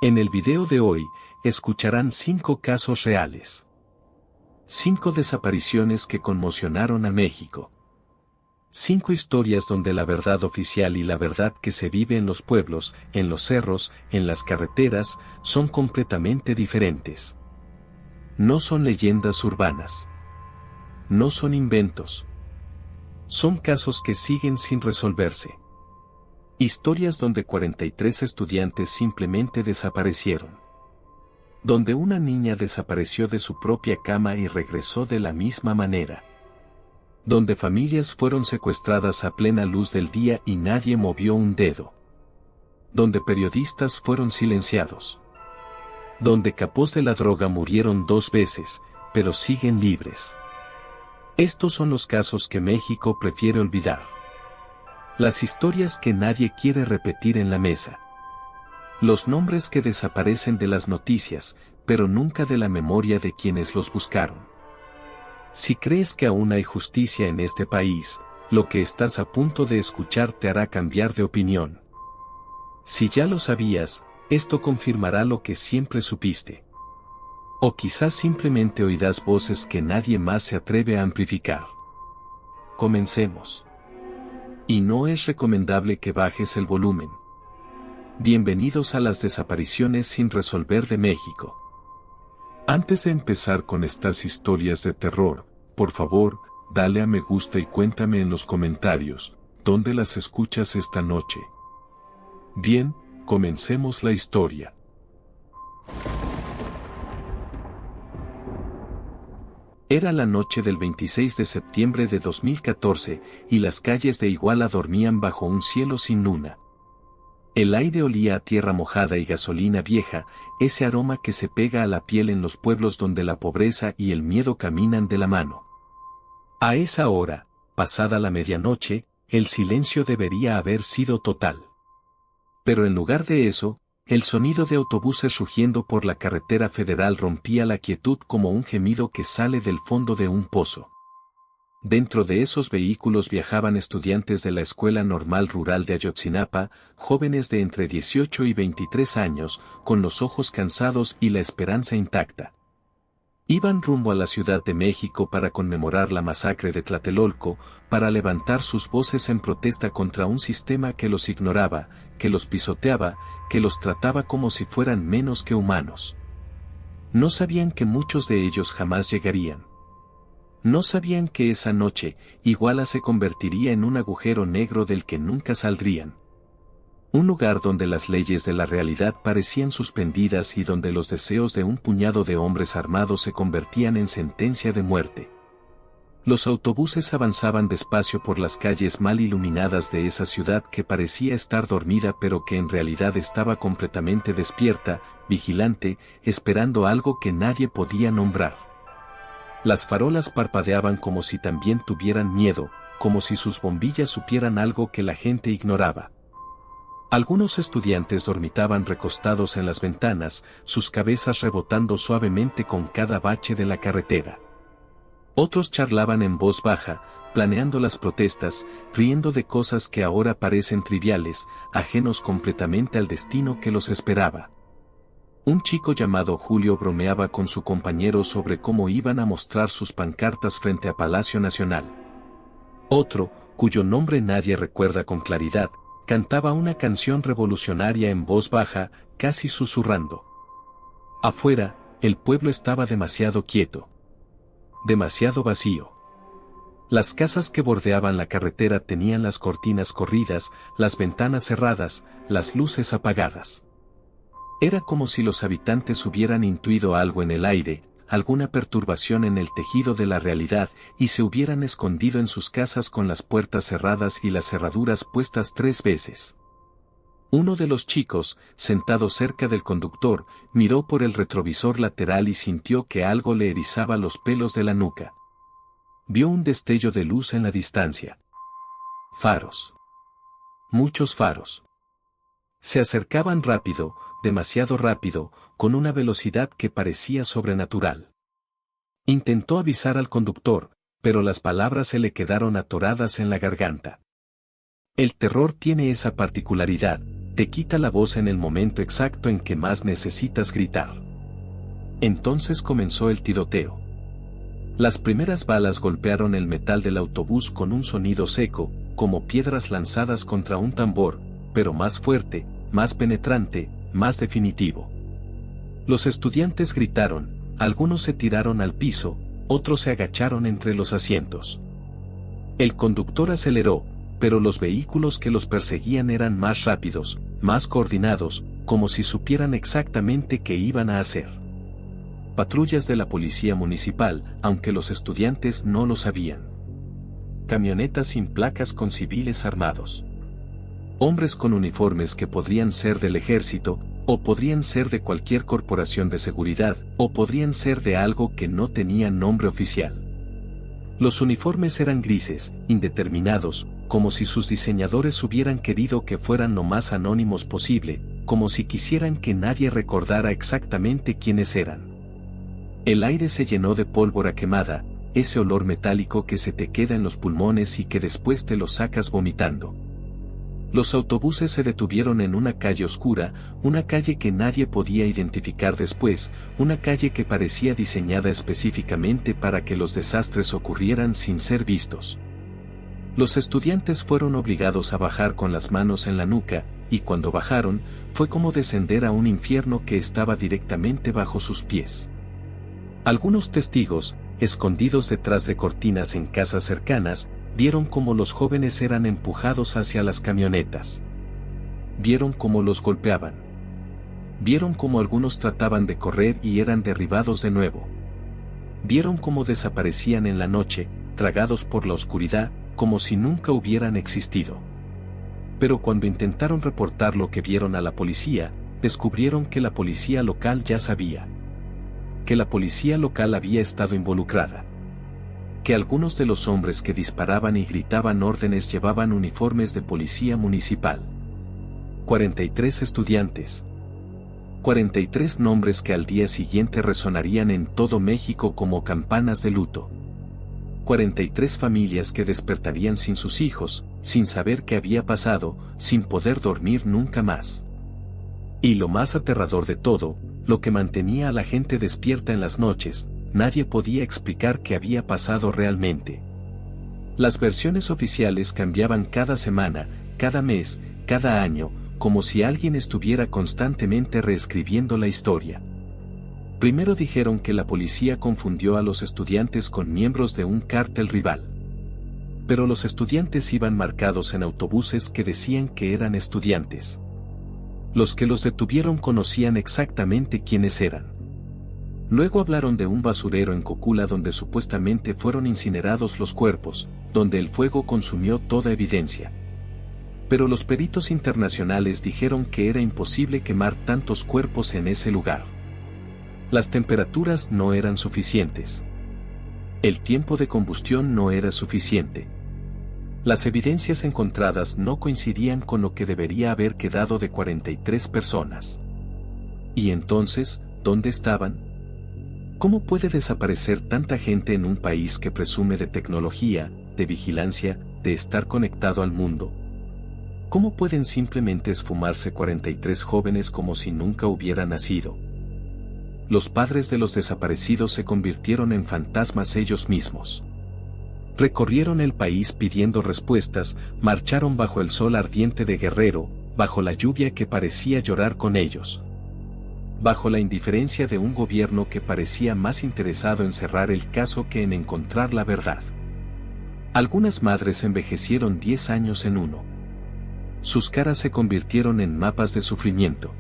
En el video de hoy, escucharán 5 casos reales. 5 desapariciones que conmocionaron a México. 5 historias donde la verdad oficial y la verdad que se vive en los pueblos, en los cerros, en las carreteras, son completamente diferentes. No son leyendas urbanas. No son inventos. Son casos que siguen sin resolverse. Historias donde 43 estudiantes simplemente desaparecieron. Donde una niña desapareció de su propia cama y regresó de la misma manera. Donde familias fueron secuestradas a plena luz del día y nadie movió un dedo. Donde periodistas fueron silenciados. Donde capós de la droga murieron 2 veces, pero siguen libres. Estos son los casos que México prefiere olvidar. Las historias que nadie quiere repetir en la mesa. Los nombres que desaparecen de las noticias, pero nunca de la memoria de quienes los buscaron. Si crees que aún hay justicia en este país, lo que estás a punto de escuchar te hará cambiar de opinión. Si ya lo sabías, esto confirmará lo que siempre supiste. O quizás simplemente oirás voces que nadie más se atreve a amplificar. Comencemos. Y no es recomendable que bajes el volumen. Bienvenidos a las desapariciones sin resolver de México. Antes de empezar con estas historias de terror, por favor, dale a me gusta y cuéntame en los comentarios, ¿dónde las escuchas esta noche? Bien, comencemos la historia. Era la noche del 26 de septiembre de 2014, y las calles de Iguala dormían bajo un cielo sin luna. El aire olía a tierra mojada y gasolina vieja, ese aroma que se pega a la piel en los pueblos donde la pobreza y el miedo caminan de la mano. A esa hora, pasada la medianoche, el silencio debería haber sido total. Pero en lugar de eso, el sonido de autobuses rugiendo por la carretera federal rompía la quietud como un gemido que sale del fondo de un pozo. Dentro de esos vehículos viajaban estudiantes de la Escuela Normal Rural de Ayotzinapa, jóvenes de entre 18 y 23 años, con los ojos cansados y la esperanza intacta. Iban rumbo a la Ciudad de México para conmemorar la masacre de Tlatelolco, para levantar sus voces en protesta contra un sistema que los ignoraba, que los pisoteaba, que los trataba como si fueran menos que humanos. No sabían que muchos de ellos jamás llegarían. No sabían que esa noche, Iguala se convertiría en un agujero negro del que nunca saldrían. Un lugar donde las leyes de la realidad parecían suspendidas y donde los deseos de un puñado de hombres armados se convertían en sentencia de muerte. Los autobuses avanzaban despacio por las calles mal iluminadas de esa ciudad que parecía estar dormida pero que en realidad estaba completamente despierta, vigilante, esperando algo que nadie podía nombrar. Las farolas parpadeaban como si también tuvieran miedo, como si sus bombillas supieran algo que la gente ignoraba. Algunos estudiantes dormitaban recostados en las ventanas, sus cabezas rebotando suavemente con cada bache de la carretera. Otros charlaban en voz baja, planeando las protestas, riendo de cosas que ahora parecen triviales, ajenos completamente al destino que los esperaba. Un chico llamado Julio bromeaba con su compañero sobre cómo iban a mostrar sus pancartas frente a Palacio Nacional. Otro, cuyo nombre nadie recuerda con claridad, cantaba una canción revolucionaria en voz baja, casi susurrando. Afuera, el pueblo estaba demasiado quieto. Demasiado vacío. Las casas que bordeaban la carretera tenían las cortinas corridas, las ventanas cerradas, las luces apagadas. Era como si los habitantes hubieran intuido algo en el aire, alguna perturbación en el tejido de la realidad, y se hubieran escondido en sus casas con las puertas cerradas y las cerraduras puestas 3 veces. Uno de los chicos, sentado cerca del conductor, miró por el retrovisor lateral y sintió que algo le erizaba los pelos de la nuca. Vio un destello de luz en la distancia. Faros. Muchos faros. Se acercaban rápido, demasiado rápido, con una velocidad que parecía sobrenatural. Intentó avisar al conductor, pero las palabras se le quedaron atoradas en la garganta. El terror tiene esa particularidad, te quita la voz en el momento exacto en que más necesitas gritar. Entonces comenzó el tiroteo. Las primeras balas golpearon el metal del autobús con un sonido seco, como piedras lanzadas contra un tambor, pero más fuerte, más penetrante, más definitivo. Los estudiantes gritaron, algunos se tiraron al piso, otros se agacharon entre los asientos. El conductor aceleró, pero los vehículos que los perseguían eran más rápidos, más coordinados, como si supieran exactamente qué iban a hacer. Patrullas de la policía municipal, aunque los estudiantes no lo sabían. Camionetas sin placas con civiles armados. Hombres con uniformes que podrían ser del ejército, o podrían ser de cualquier corporación de seguridad, o podrían ser de algo que no tenía nombre oficial. Los uniformes eran grises, indeterminados, como si sus diseñadores hubieran querido que fueran lo más anónimos posible, como si quisieran que nadie recordara exactamente quiénes eran. El aire se llenó de pólvora quemada, ese olor metálico que se te queda en los pulmones y que después te lo sacas vomitando. Los autobuses se detuvieron en una calle oscura, una calle que nadie podía identificar después, una calle que parecía diseñada específicamente para que los desastres ocurrieran sin ser vistos. Los estudiantes fueron obligados a bajar con las manos en la nuca, y cuando bajaron, fue como descender a un infierno que estaba directamente bajo sus pies. Algunos testigos, escondidos detrás de cortinas en casas cercanas, vieron cómo los jóvenes eran empujados hacia las camionetas. Vieron cómo los golpeaban. Vieron cómo algunos trataban de correr y eran derribados de nuevo. Vieron cómo desaparecían en la noche, tragados por la oscuridad, como si nunca hubieran existido. Pero cuando intentaron reportar lo que vieron a la policía, descubrieron que la policía local ya sabía. Que la policía local había estado involucrada. Que algunos de los hombres que disparaban y gritaban órdenes llevaban uniformes de policía municipal. 43 estudiantes. 43 nombres que al día siguiente resonarían en todo México como campanas de luto. 43 familias que despertarían sin sus hijos, sin saber qué había pasado, sin poder dormir nunca más. Y lo más aterrador de todo, lo que mantenía a la gente despierta en las noches, nadie podía explicar qué había pasado realmente. Las versiones oficiales cambiaban cada semana, cada mes, cada año, como si alguien estuviera constantemente reescribiendo la historia. Primero dijeron que la policía confundió a los estudiantes con miembros de un cártel rival. Pero los estudiantes iban marcados en autobuses que decían que eran estudiantes. Los que los detuvieron conocían exactamente quiénes eran. Luego hablaron de un basurero en Cocula donde supuestamente fueron incinerados los cuerpos, donde el fuego consumió toda evidencia. Pero los peritos internacionales dijeron que era imposible quemar tantos cuerpos en ese lugar. Las temperaturas no eran suficientes. El tiempo de combustión no era suficiente. Las evidencias encontradas no coincidían con lo que debería haber quedado de 43 personas. ¿Y entonces, dónde estaban? ¿Cómo puede desaparecer tanta gente en un país que presume de tecnología, de vigilancia, de estar conectado al mundo? ¿Cómo pueden simplemente esfumarse 43 jóvenes como si nunca hubieran nacido? Los padres de los desaparecidos se convirtieron en fantasmas ellos mismos. Recorrieron el país pidiendo respuestas, marcharon bajo el sol ardiente de Guerrero, bajo la lluvia que parecía llorar con ellos. Bajo la indiferencia de un gobierno que parecía más interesado en cerrar el caso que en encontrar la verdad. Algunas madres envejecieron 10 años en uno. Sus caras se convirtieron en mapas de sufrimiento.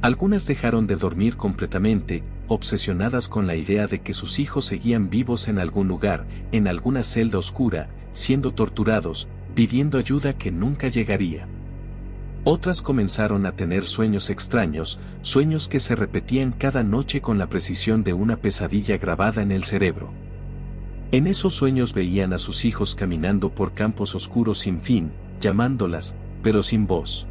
Algunas dejaron de dormir completamente, obsesionadas con la idea de que sus hijos seguían vivos en algún lugar, en alguna celda oscura, siendo torturados, pidiendo ayuda que nunca llegaría. Otras comenzaron a tener sueños extraños, sueños que se repetían cada noche con la precisión de una pesadilla grabada en el cerebro. En esos sueños veían a sus hijos caminando por campos oscuros sin fin, llamándolas, pero sin voz.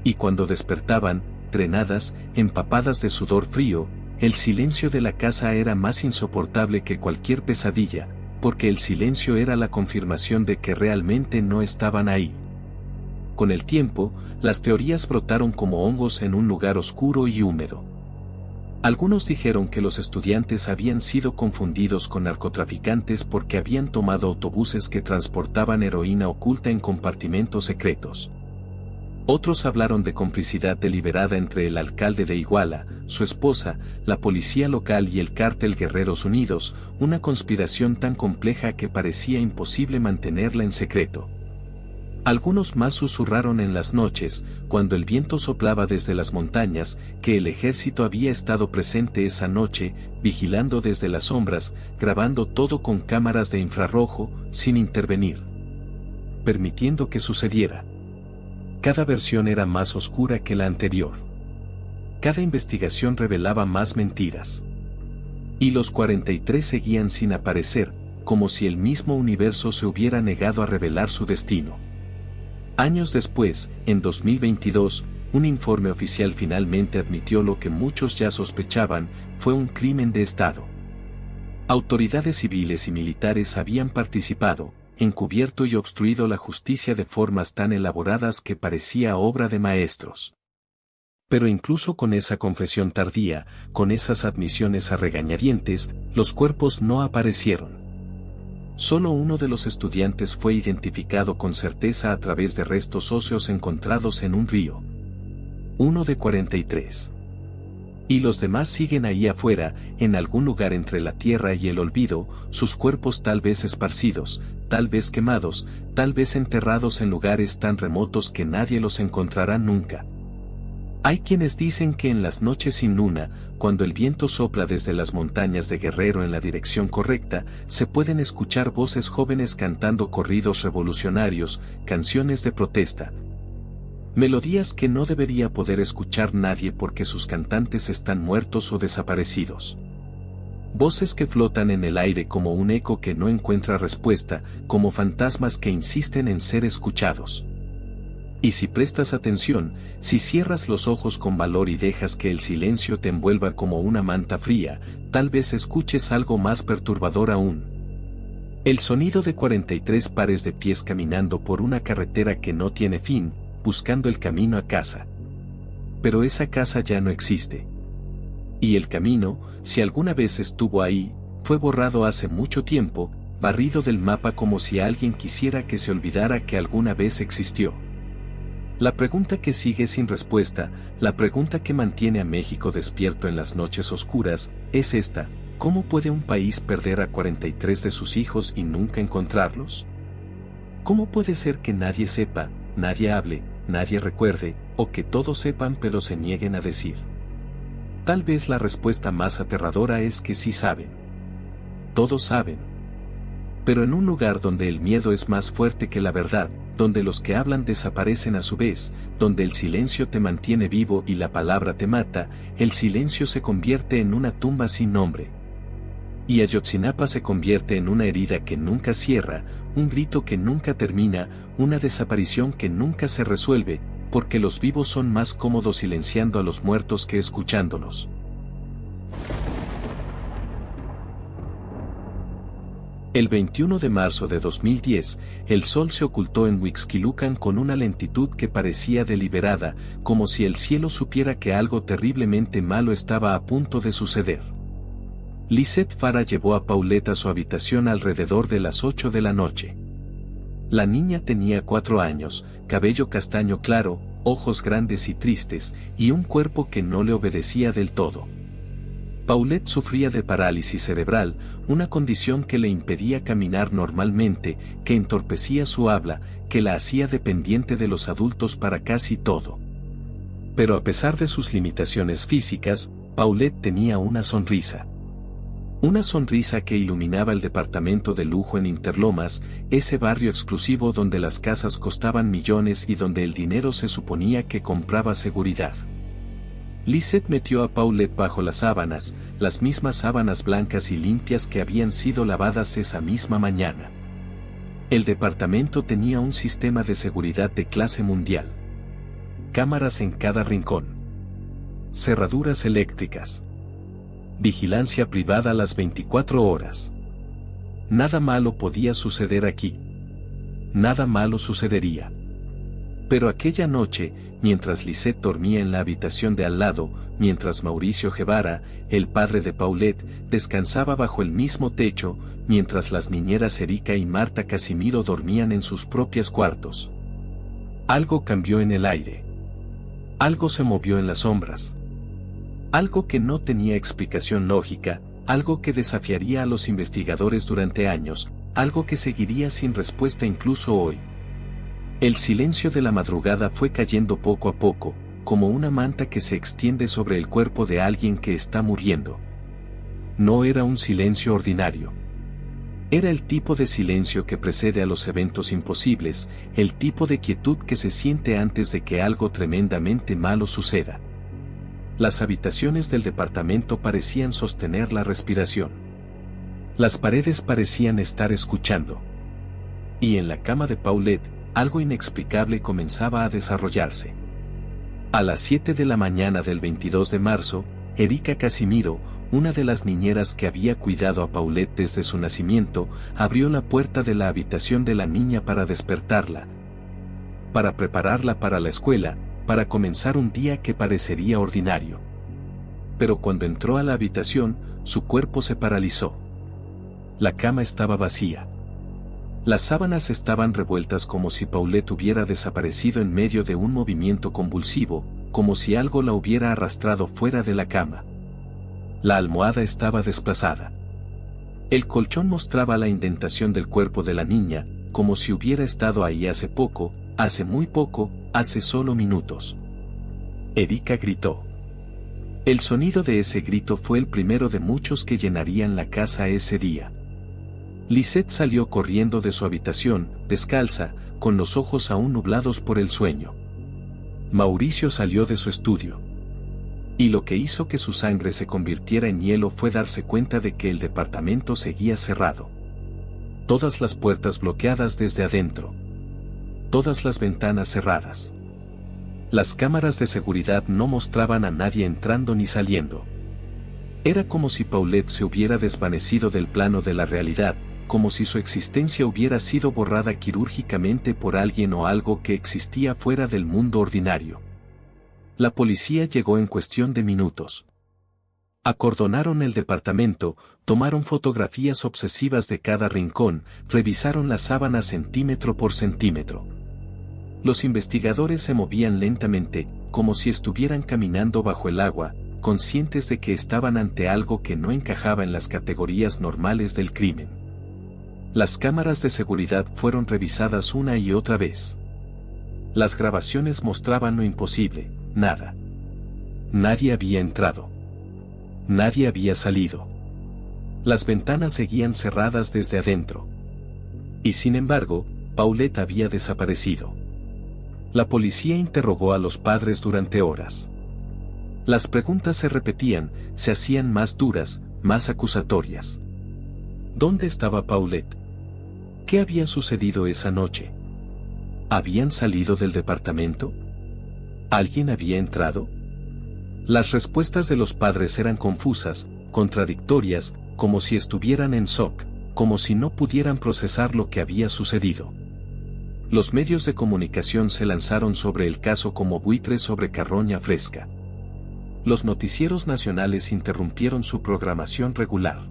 Y cuando despertaban, drenadas, empapadas de sudor frío, el silencio de la casa era más insoportable que cualquier pesadilla, porque el silencio era la confirmación de que realmente no estaban ahí. Con el tiempo, las teorías brotaron como hongos en un lugar oscuro y húmedo. Algunos dijeron que los estudiantes habían sido confundidos con narcotraficantes porque habían tomado autobuses que transportaban heroína oculta en compartimentos secretos. Otros hablaron de complicidad deliberada entre el alcalde de Iguala, su esposa, la policía local y el cártel Guerreros Unidos, una conspiración tan compleja que parecía imposible mantenerla en secreto. Algunos más susurraron en las noches, cuando el viento soplaba desde las montañas, que el ejército había estado presente esa noche, vigilando desde las sombras, grabando todo con cámaras de infrarrojo, sin intervenir, permitiendo que sucediera. Cada versión era más oscura que la anterior. Cada investigación revelaba más mentiras. Y los 43 seguían sin aparecer, como si el mismo universo se hubiera negado a revelar su destino. Años después, en 2022, un informe oficial finalmente admitió lo que muchos ya sospechaban, fue un crimen de Estado. Autoridades civiles y militares habían participado, encubierto y obstruido la justicia de formas tan elaboradas que parecía obra de maestros. Pero incluso con esa confesión tardía, con esas admisiones a regañadientes, los cuerpos no aparecieron. Solo uno de los estudiantes fue identificado con certeza a través de restos óseos encontrados en un río. Uno de 43. Y los demás siguen ahí afuera, en algún lugar entre la tierra y el olvido, sus cuerpos tal vez esparcidos, tal vez quemados, tal vez enterrados en lugares tan remotos que nadie los encontrará nunca. Hay quienes dicen que en las noches sin luna, cuando el viento sopla desde las montañas de Guerrero en la dirección correcta, se pueden escuchar voces jóvenes cantando corridos revolucionarios, canciones de protesta. Melodías que no debería poder escuchar nadie porque sus cantantes están muertos o desaparecidos. Voces que flotan en el aire como un eco que no encuentra respuesta, como fantasmas que insisten en ser escuchados. Y si prestas atención, si cierras los ojos con valor y dejas que el silencio te envuelva como una manta fría, tal vez escuches algo más perturbador aún. El sonido de 43 pares de pies caminando por una carretera que no tiene fin, buscando el camino a casa. Pero esa casa ya no existe. Y el camino, si alguna vez estuvo ahí, fue borrado hace mucho tiempo, barrido del mapa como si alguien quisiera que se olvidara que alguna vez existió. La pregunta que sigue sin respuesta, la pregunta que mantiene a México despierto en las noches oscuras, es esta: ¿cómo puede un país perder a 43 de sus hijos y nunca encontrarlos? ¿Cómo puede ser que nadie sepa, nadie hable, nadie recuerde, o que todos sepan pero se nieguen a decir? Tal vez la respuesta más aterradora es que sí saben. Todos saben. Pero en un lugar donde el miedo es más fuerte que la verdad, donde los que hablan desaparecen a su vez, donde el silencio te mantiene vivo y la palabra te mata, el silencio se convierte en una tumba sin nombre. Y Ayotzinapa se convierte en una herida que nunca cierra, un grito que nunca termina, una desaparición que nunca se resuelve, porque los vivos son más cómodos silenciando a los muertos que escuchándolos. El 21 de marzo de 2010, el sol se ocultó en Huixquilucan con una lentitud que parecía deliberada, como si el cielo supiera que algo terriblemente malo estaba a punto de suceder. Lisette Fara llevó a Paulette a su habitación alrededor de las 8 de la noche. La niña tenía 4 años, cabello castaño claro, ojos grandes y tristes, y un cuerpo que no le obedecía del todo. Paulette sufría de parálisis cerebral, una condición que le impedía caminar normalmente, que entorpecía su habla, que la hacía dependiente de los adultos para casi todo. Pero a pesar de sus limitaciones físicas, Paulette tenía una sonrisa. Una sonrisa que iluminaba el departamento de lujo en Interlomas, ese barrio exclusivo donde las casas costaban millones y donde el dinero se suponía que compraba seguridad. Lisette metió a Paulette bajo las sábanas, las mismas sábanas blancas y limpias que habían sido lavadas esa misma mañana. El departamento tenía un sistema de seguridad de clase mundial. Cámaras en cada rincón. Cerraduras eléctricas. Vigilancia privada las 24 horas. Nada malo podía suceder aquí. Nada malo sucedería. Pero aquella noche, mientras Lisette dormía en la habitación de al lado, mientras Mauricio Guevara, el padre de Paulette, descansaba bajo el mismo techo, mientras las niñeras Erika y Marta Casimiro dormían en sus propios cuartos. Algo cambió en el aire. Algo se movió en las sombras. Algo que no tenía explicación lógica, algo que desafiaría a los investigadores durante años, algo que seguiría sin respuesta incluso hoy. El silencio de la madrugada fue cayendo poco a poco, como una manta que se extiende sobre el cuerpo de alguien que está muriendo. No era un silencio ordinario. Era el tipo de silencio que precede a los eventos imposibles, el tipo de quietud que se siente antes de que algo tremendamente malo suceda. Las habitaciones del departamento parecían sostener la respiración. Las paredes parecían estar escuchando. Y en la cama de Paulette, algo inexplicable comenzaba a desarrollarse. A las 7 de la mañana del 22 de marzo, Erika Casimiro, una de las niñeras que había cuidado a Paulette desde su nacimiento, abrió la puerta de la habitación de la niña para despertarla, para prepararla para la escuela, para comenzar un día que parecería ordinario. Pero cuando entró a la habitación, su cuerpo se paralizó. La cama estaba vacía. Las sábanas estaban revueltas como si Paulette hubiera desaparecido en medio de un movimiento convulsivo, como si algo la hubiera arrastrado fuera de la cama. La almohada estaba desplazada. El colchón mostraba la indentación del cuerpo de la niña, como si hubiera estado ahí hace poco, hace muy poco, hace solo minutos. Erika gritó. El sonido de ese grito fue el primero de muchos que llenarían la casa ese día. Lisette salió corriendo de su habitación, descalza, con los ojos aún nublados por el sueño. Mauricio salió de su estudio. Y lo que hizo que su sangre se convirtiera en hielo fue darse cuenta de que el departamento seguía cerrado. Todas las puertas bloqueadas desde adentro. Todas las ventanas cerradas. Las cámaras de seguridad no mostraban a nadie entrando ni saliendo. Era como si Paulette se hubiera desvanecido del plano de la realidad, como si su existencia hubiera sido borrada quirúrgicamente por alguien o algo que existía fuera del mundo ordinario. La policía llegó en cuestión de minutos. Acordonaron el departamento, tomaron fotografías obsesivas de cada rincón, revisaron las sábanas centímetro por centímetro. Los investigadores se movían lentamente, como si estuvieran caminando bajo el agua, conscientes de que estaban ante algo que no encajaba en las categorías normales del crimen. Las cámaras de seguridad fueron revisadas una y otra vez. Las grabaciones mostraban lo imposible, nada. Nadie había entrado. Nadie había salido. Las ventanas seguían cerradas desde adentro. Y sin embargo, Paulette había desaparecido. La policía interrogó a los padres durante horas. Las preguntas se repetían, se hacían más duras, más acusatorias. ¿Dónde estaba Paulette? ¿Qué había sucedido esa noche? ¿Habían salido del departamento? ¿Alguien había entrado? Las respuestas de los padres eran confusas, contradictorias, como si estuvieran en shock, como si no pudieran procesar lo que había sucedido. Los medios de comunicación se lanzaron sobre el caso como buitres sobre carroña fresca. Los noticieros nacionales interrumpieron su programación regular.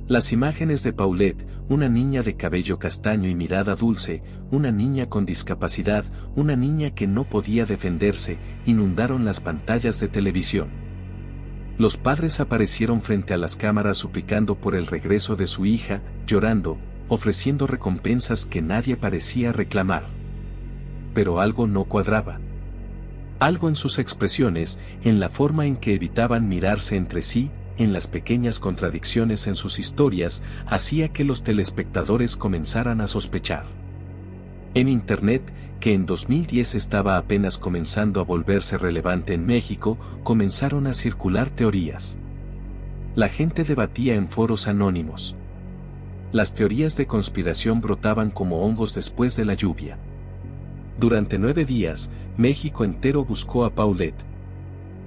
Las imágenes de Paulette, una niña de cabello castaño y mirada dulce, una niña con discapacidad, una niña que no podía defenderse, inundaron las pantallas de televisión. Los padres aparecieron frente a las cámaras suplicando por el regreso de su hija, llorando, ofreciendo recompensas que nadie parecía reclamar. Pero algo no cuadraba. Algo en sus expresiones, en la forma en que evitaban mirarse entre sí, en las pequeñas contradicciones en sus historias, hacía que los telespectadores comenzaran a sospechar. En Internet, que en 2010 estaba apenas comenzando a volverse relevante en México, comenzaron a circular teorías. La gente debatía en foros anónimos. Las teorías de conspiración brotaban como hongos después de la lluvia. Durante 9 días, México entero buscó a Paulette.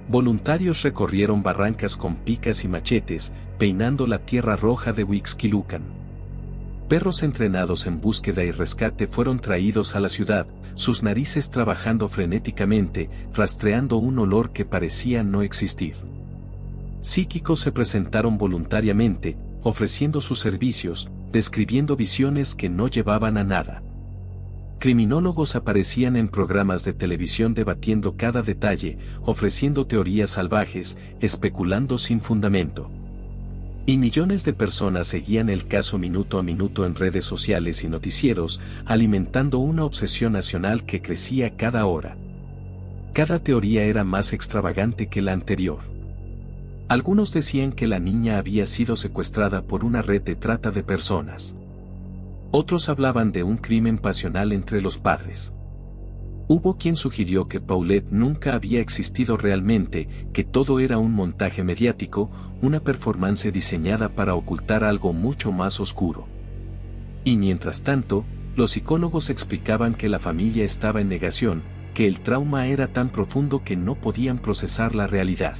Voluntarios recorrieron barrancas con picas y machetes, peinando la tierra roja de Huixquilucan. Perros entrenados en búsqueda y rescate fueron traídos a la ciudad, sus narices trabajando frenéticamente, rastreando un olor que parecía no existir. Psíquicos se presentaron voluntariamente, ofreciendo sus servicios, describiendo visiones que no llevaban a nada. Criminólogos aparecían en programas de televisión debatiendo cada detalle, ofreciendo teorías salvajes, especulando sin fundamento. Y millones de personas seguían el caso minuto a minuto en redes sociales y noticieros, alimentando una obsesión nacional que crecía cada hora. Cada teoría era más extravagante que la anterior. Algunos decían que la niña había sido secuestrada por una red de trata de personas. Otros hablaban de un crimen pasional entre los padres. Hubo quien sugirió que Paulette nunca había existido realmente, que todo era un montaje mediático, una performance diseñada para ocultar algo mucho más oscuro. Y mientras tanto, los psicólogos explicaban que la familia estaba en negación, que el trauma era tan profundo que no podían procesar la realidad.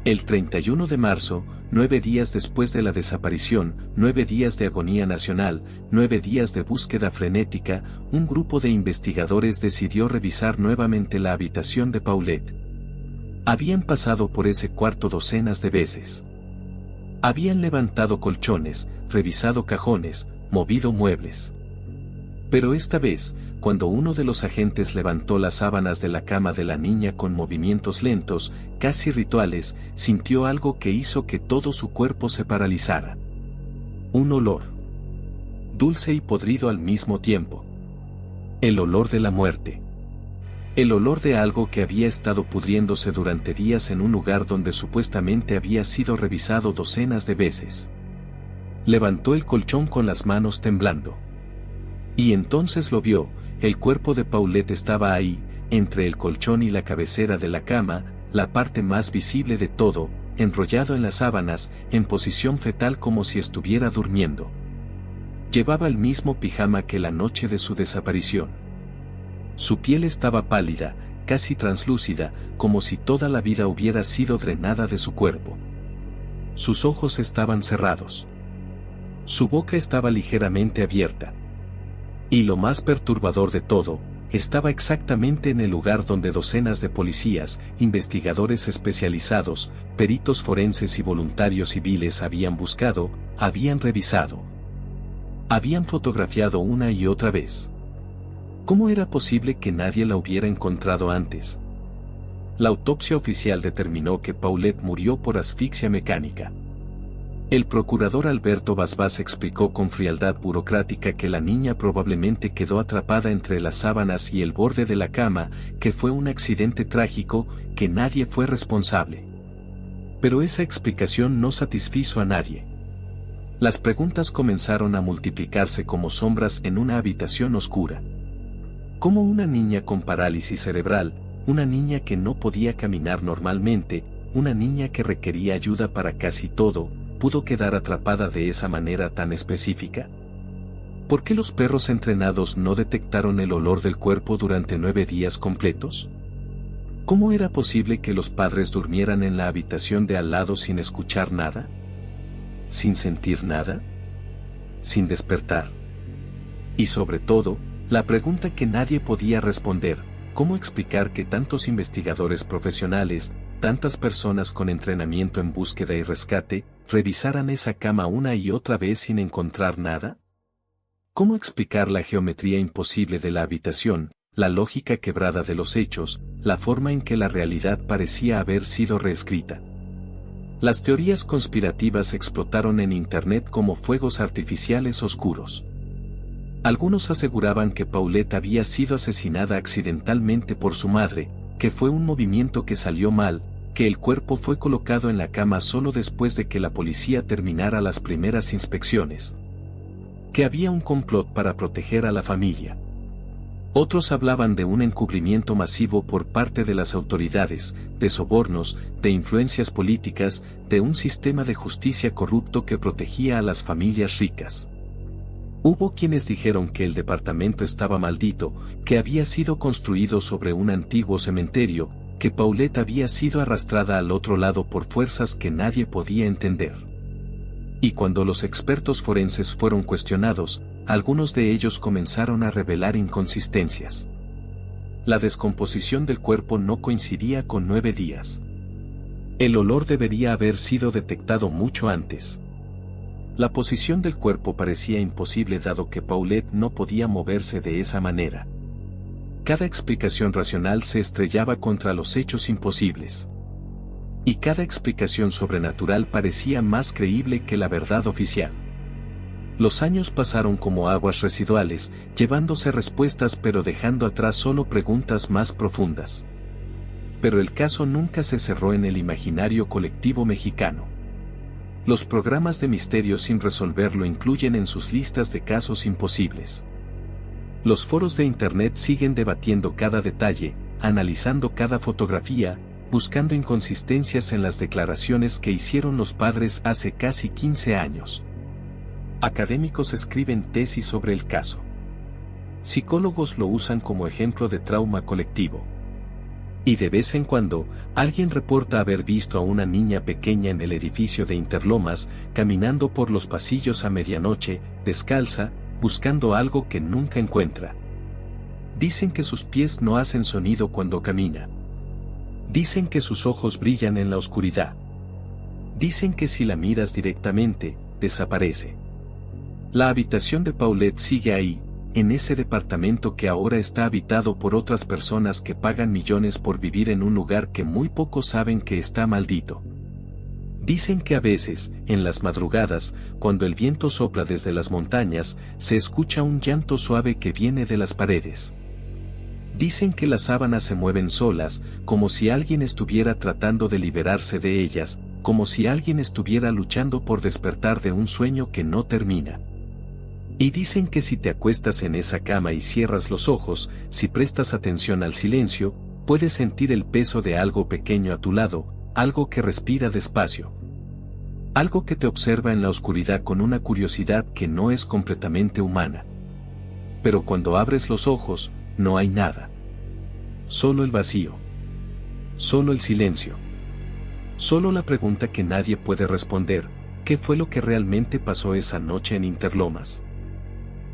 El 31 de marzo, 9 días después de la desaparición, 9 días de agonía nacional, 9 días de búsqueda frenética, un grupo de investigadores decidió revisar nuevamente la habitación de Paulette. Habían pasado por ese cuarto docenas de veces. Habían levantado colchones, revisado cajones, movido muebles. Pero esta vez, cuando uno de los agentes levantó las sábanas de la cama de la niña con movimientos lentos, casi rituales, sintió algo que hizo que todo su cuerpo se paralizara. Un olor. Dulce y podrido al mismo tiempo. El olor de la muerte. El olor de algo que había estado pudriéndose durante días en un lugar donde supuestamente había sido revisado docenas de veces. Levantó el colchón con las manos temblando. Y entonces lo vio, el cuerpo de Paulette estaba ahí, entre el colchón y la cabecera de la cama, la parte más visible de todo, enrollado en las sábanas, en posición fetal como si estuviera durmiendo. Llevaba el mismo pijama que la noche de su desaparición. Su piel estaba pálida, casi translúcida, como si toda la vida hubiera sido drenada de su cuerpo. Sus ojos estaban cerrados. Su boca estaba ligeramente abierta. Y lo más perturbador de todo, estaba exactamente en el lugar donde docenas de policías, investigadores especializados, peritos forenses y voluntarios civiles habían buscado, habían revisado. Habían fotografiado una y otra vez. ¿Cómo era posible que nadie la hubiera encontrado antes? La autopsia oficial determinó que Paulette murió por asfixia mecánica. El procurador Alberto Basbás explicó con frialdad burocrática que la niña probablemente quedó atrapada entre las sábanas y el borde de la cama, que fue un accidente trágico, que nadie fue responsable. Pero esa explicación no satisfizo a nadie. Las preguntas comenzaron a multiplicarse como sombras en una habitación oscura. ¿Cómo una niña con parálisis cerebral, una niña que no podía caminar normalmente, una niña que requería ayuda para casi todo, pudo quedar atrapada de esa manera tan específica? ¿Por qué los perros entrenados no detectaron el olor del cuerpo durante 9 días completos? ¿Cómo era posible que los padres durmieran en la habitación de al lado sin escuchar nada? ¿Sin sentir nada? ¿Sin despertar? Y sobre todo, la pregunta que nadie podía responder, ¿cómo explicar que tantos investigadores profesionales, tantas personas con entrenamiento en búsqueda y rescate, revisaran esa cama una y otra vez sin encontrar nada? ¿Cómo explicar la geometría imposible de la habitación, la lógica quebrada de los hechos, la forma en que la realidad parecía haber sido reescrita? Las teorías conspirativas explotaron en Internet como fuegos artificiales oscuros. Algunos aseguraban que Paulette había sido asesinada accidentalmente por su madre, que fue un movimiento que salió mal, que el cuerpo fue colocado en la cama solo después de que la policía terminara las primeras inspecciones. Que había un complot para proteger a la familia. Otros hablaban de un encubrimiento masivo por parte de las autoridades, de sobornos, de influencias políticas, de un sistema de justicia corrupto que protegía a las familias ricas. Hubo quienes dijeron que el departamento estaba maldito, que había sido construido sobre un antiguo cementerio, que Paulette había sido arrastrada al otro lado por fuerzas que nadie podía entender. Y cuando los expertos forenses fueron cuestionados, algunos de ellos comenzaron a revelar inconsistencias. La descomposición del cuerpo no coincidía con 9 días. El olor debería haber sido detectado mucho antes. La posición del cuerpo parecía imposible dado que Paulette no podía moverse de esa manera. Cada explicación racional se estrellaba contra los hechos imposibles. Y cada explicación sobrenatural parecía más creíble que la verdad oficial. Los años pasaron como aguas residuales, llevándose respuestas pero dejando atrás solo preguntas más profundas. Pero el caso nunca se cerró en el imaginario colectivo mexicano. Los programas de misterio sin resolver lo incluyen en sus listas de casos imposibles. Los foros de Internet siguen debatiendo cada detalle, analizando cada fotografía, buscando inconsistencias en las declaraciones que hicieron los padres hace casi 15 años. Académicos escriben tesis sobre el caso. Psicólogos lo usan como ejemplo de trauma colectivo. Y de vez en cuando, alguien reporta haber visto a una niña pequeña en el edificio de Interlomas, caminando por los pasillos a medianoche, descalza, buscando algo que nunca encuentra. Dicen que sus pies no hacen sonido cuando camina. Dicen que sus ojos brillan en la oscuridad. Dicen que si la miras directamente, desaparece. La habitación de Paulette sigue ahí, en ese departamento que ahora está habitado por otras personas que pagan millones por vivir en un lugar que muy pocos saben que está maldito. Dicen que a veces, en las madrugadas, cuando el viento sopla desde las montañas, se escucha un llanto suave que viene de las paredes. Dicen que las sábanas se mueven solas, como si alguien estuviera tratando de liberarse de ellas, como si alguien estuviera luchando por despertar de un sueño que no termina. Y dicen que si te acuestas en esa cama y cierras los ojos, si prestas atención al silencio, puedes sentir el peso de algo pequeño a tu lado, algo que respira despacio. Algo que te observa en la oscuridad con una curiosidad que no es completamente humana. Pero cuando abres los ojos, no hay nada. Solo el vacío. Solo el silencio. Solo la pregunta que nadie puede responder: ¿qué fue lo que realmente pasó esa noche en Interlomas?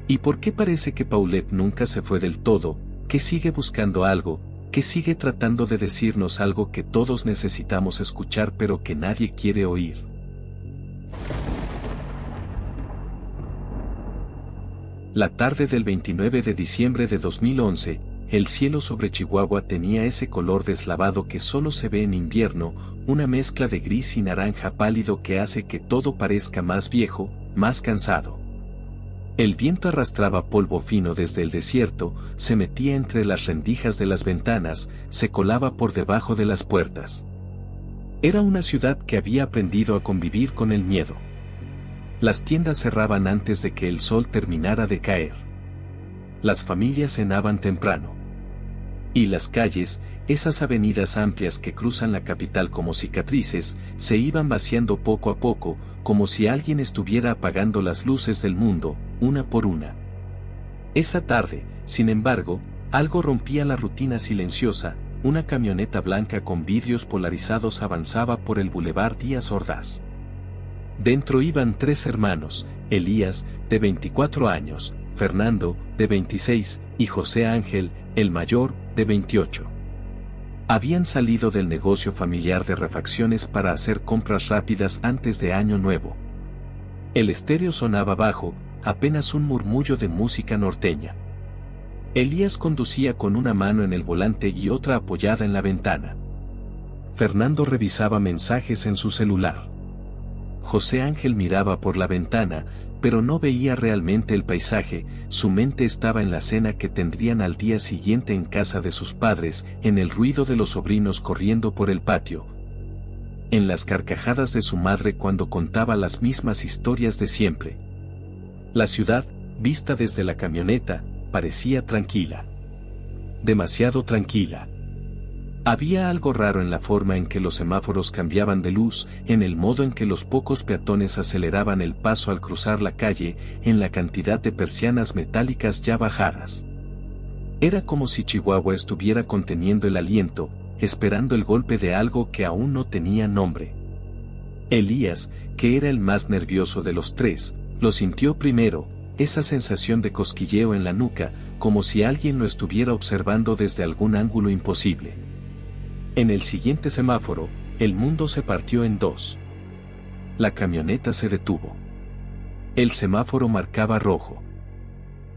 ¿Y por qué parece que Paulette nunca se fue del todo, que sigue buscando algo, que sigue tratando de decirnos algo que todos necesitamos escuchar pero que nadie quiere oír? La tarde del 29 de diciembre de 2011, el cielo sobre Chihuahua tenía ese color deslavado que solo se ve en invierno, una mezcla de gris y naranja pálido que hace que todo parezca más viejo, más cansado. El viento arrastraba polvo fino desde el desierto, se metía entre las rendijas de las ventanas, se colaba por debajo de las puertas. Era una ciudad que había aprendido a convivir con el miedo. Las tiendas cerraban antes de que el sol terminara de caer. Las familias cenaban temprano. Y las calles, esas avenidas amplias que cruzan la capital como cicatrices, se iban vaciando poco a poco, como si alguien estuviera apagando las luces del mundo, una por una. Esa tarde, sin embargo, algo rompía la rutina silenciosa. Una camioneta blanca con vidrios polarizados avanzaba por el Boulevard Díaz Ordaz. Dentro iban 3 hermanos: Elías, de 24 años, Fernando, de 26, y José Ángel, el mayor, de 28. Habían salido del negocio familiar de refacciones para hacer compras rápidas antes de Año Nuevo. El estéreo sonaba bajo, apenas un murmullo de música norteña. Elías conducía con una mano en el volante y otra apoyada en la ventana. Fernando revisaba mensajes en su celular. José Ángel miraba por la ventana, pero no veía realmente el paisaje. Su mente estaba en la cena que tendrían al día siguiente en casa de sus padres, en el ruido de los sobrinos corriendo por el patio, en las carcajadas de su madre cuando contaba las mismas historias de siempre. La ciudad, vista desde la camioneta, parecía tranquila. Demasiado tranquila. Había algo raro en la forma en que los semáforos cambiaban de luz, en el modo en que los pocos peatones aceleraban el paso al cruzar la calle, en la cantidad de persianas metálicas ya bajadas. Era como si Chihuahua estuviera conteniendo el aliento, esperando el golpe de algo que aún no tenía nombre. Elías, que era el más nervioso de los tres, lo sintió primero, esa sensación de cosquilleo en la nuca, como si alguien lo estuviera observando desde algún ángulo imposible. En el siguiente semáforo, el mundo se partió en dos. La camioneta se detuvo. El semáforo marcaba rojo.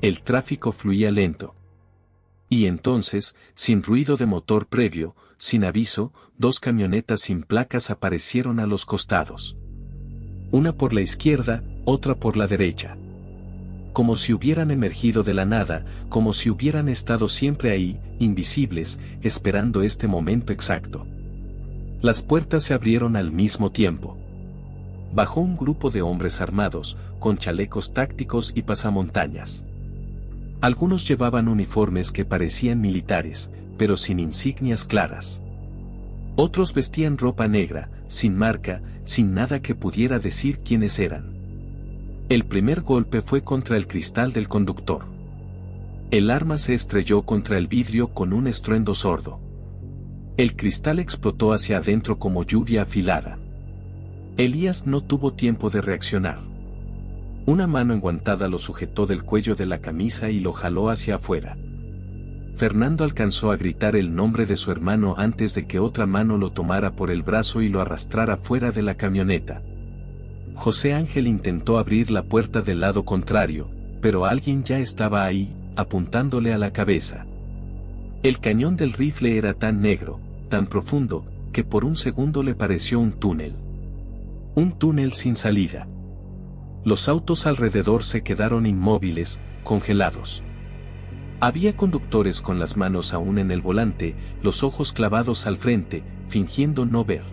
El tráfico fluía lento. Y entonces, sin ruido de motor previo, sin aviso, dos camionetas sin placas aparecieron a los costados. Una por la izquierda, otra por la derecha. Como si hubieran emergido de la nada, como si hubieran estado siempre ahí, invisibles, esperando este momento exacto. Las puertas se abrieron al mismo tiempo. Bajó un grupo de hombres armados, con chalecos tácticos y pasamontañas. Algunos llevaban uniformes que parecían militares, pero sin insignias claras. Otros vestían ropa negra, sin marca, sin nada que pudiera decir quiénes eran. El primer golpe fue contra el cristal del conductor. El arma se estrelló contra el vidrio con un estruendo sordo. El cristal explotó hacia adentro como lluvia afilada. Elías no tuvo tiempo de reaccionar. Una mano enguantada lo sujetó del cuello de la camisa y lo jaló hacia afuera. Fernando alcanzó a gritar el nombre de su hermano antes de que otra mano lo tomara por el brazo y lo arrastrara fuera de la camioneta. José Ángel intentó abrir la puerta del lado contrario, pero alguien ya estaba ahí, apuntándole a la cabeza. El cañón del rifle era tan negro, tan profundo, que por un segundo le pareció un túnel. Un túnel sin salida. Los autos alrededor se quedaron inmóviles, congelados. Había conductores con las manos aún en el volante, los ojos clavados al frente, fingiendo no ver.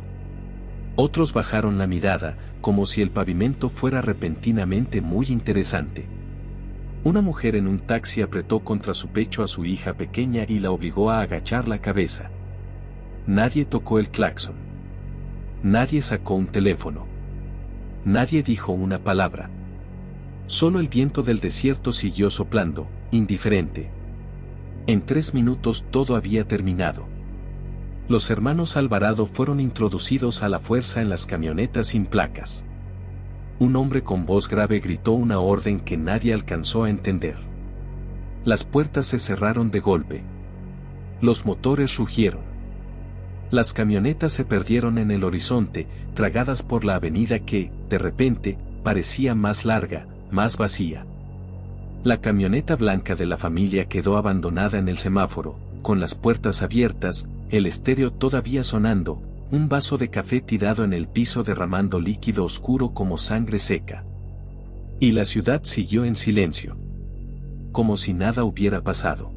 Otros bajaron la mirada, como si el pavimento fuera repentinamente muy interesante. Una mujer en un taxi apretó contra su pecho a su hija pequeña y la obligó a agachar la cabeza. Nadie tocó el claxon. Nadie sacó un teléfono. Nadie dijo una palabra. Solo el viento del desierto siguió soplando, indiferente. En 3 minutos todo había terminado. Los hermanos Alvarado fueron introducidos a la fuerza en las camionetas sin placas. Un hombre con voz grave gritó una orden que nadie alcanzó a entender. Las puertas se cerraron de golpe. Los motores rugieron. Las camionetas se perdieron en el horizonte, tragadas por la avenida que, de repente, parecía más larga, más vacía. La camioneta blanca de la familia quedó abandonada en el semáforo, con las puertas abiertas, el estéreo todavía sonando, un vaso de café tirado en el piso derramando líquido oscuro como sangre seca. Y la ciudad siguió en silencio. Como si nada hubiera pasado.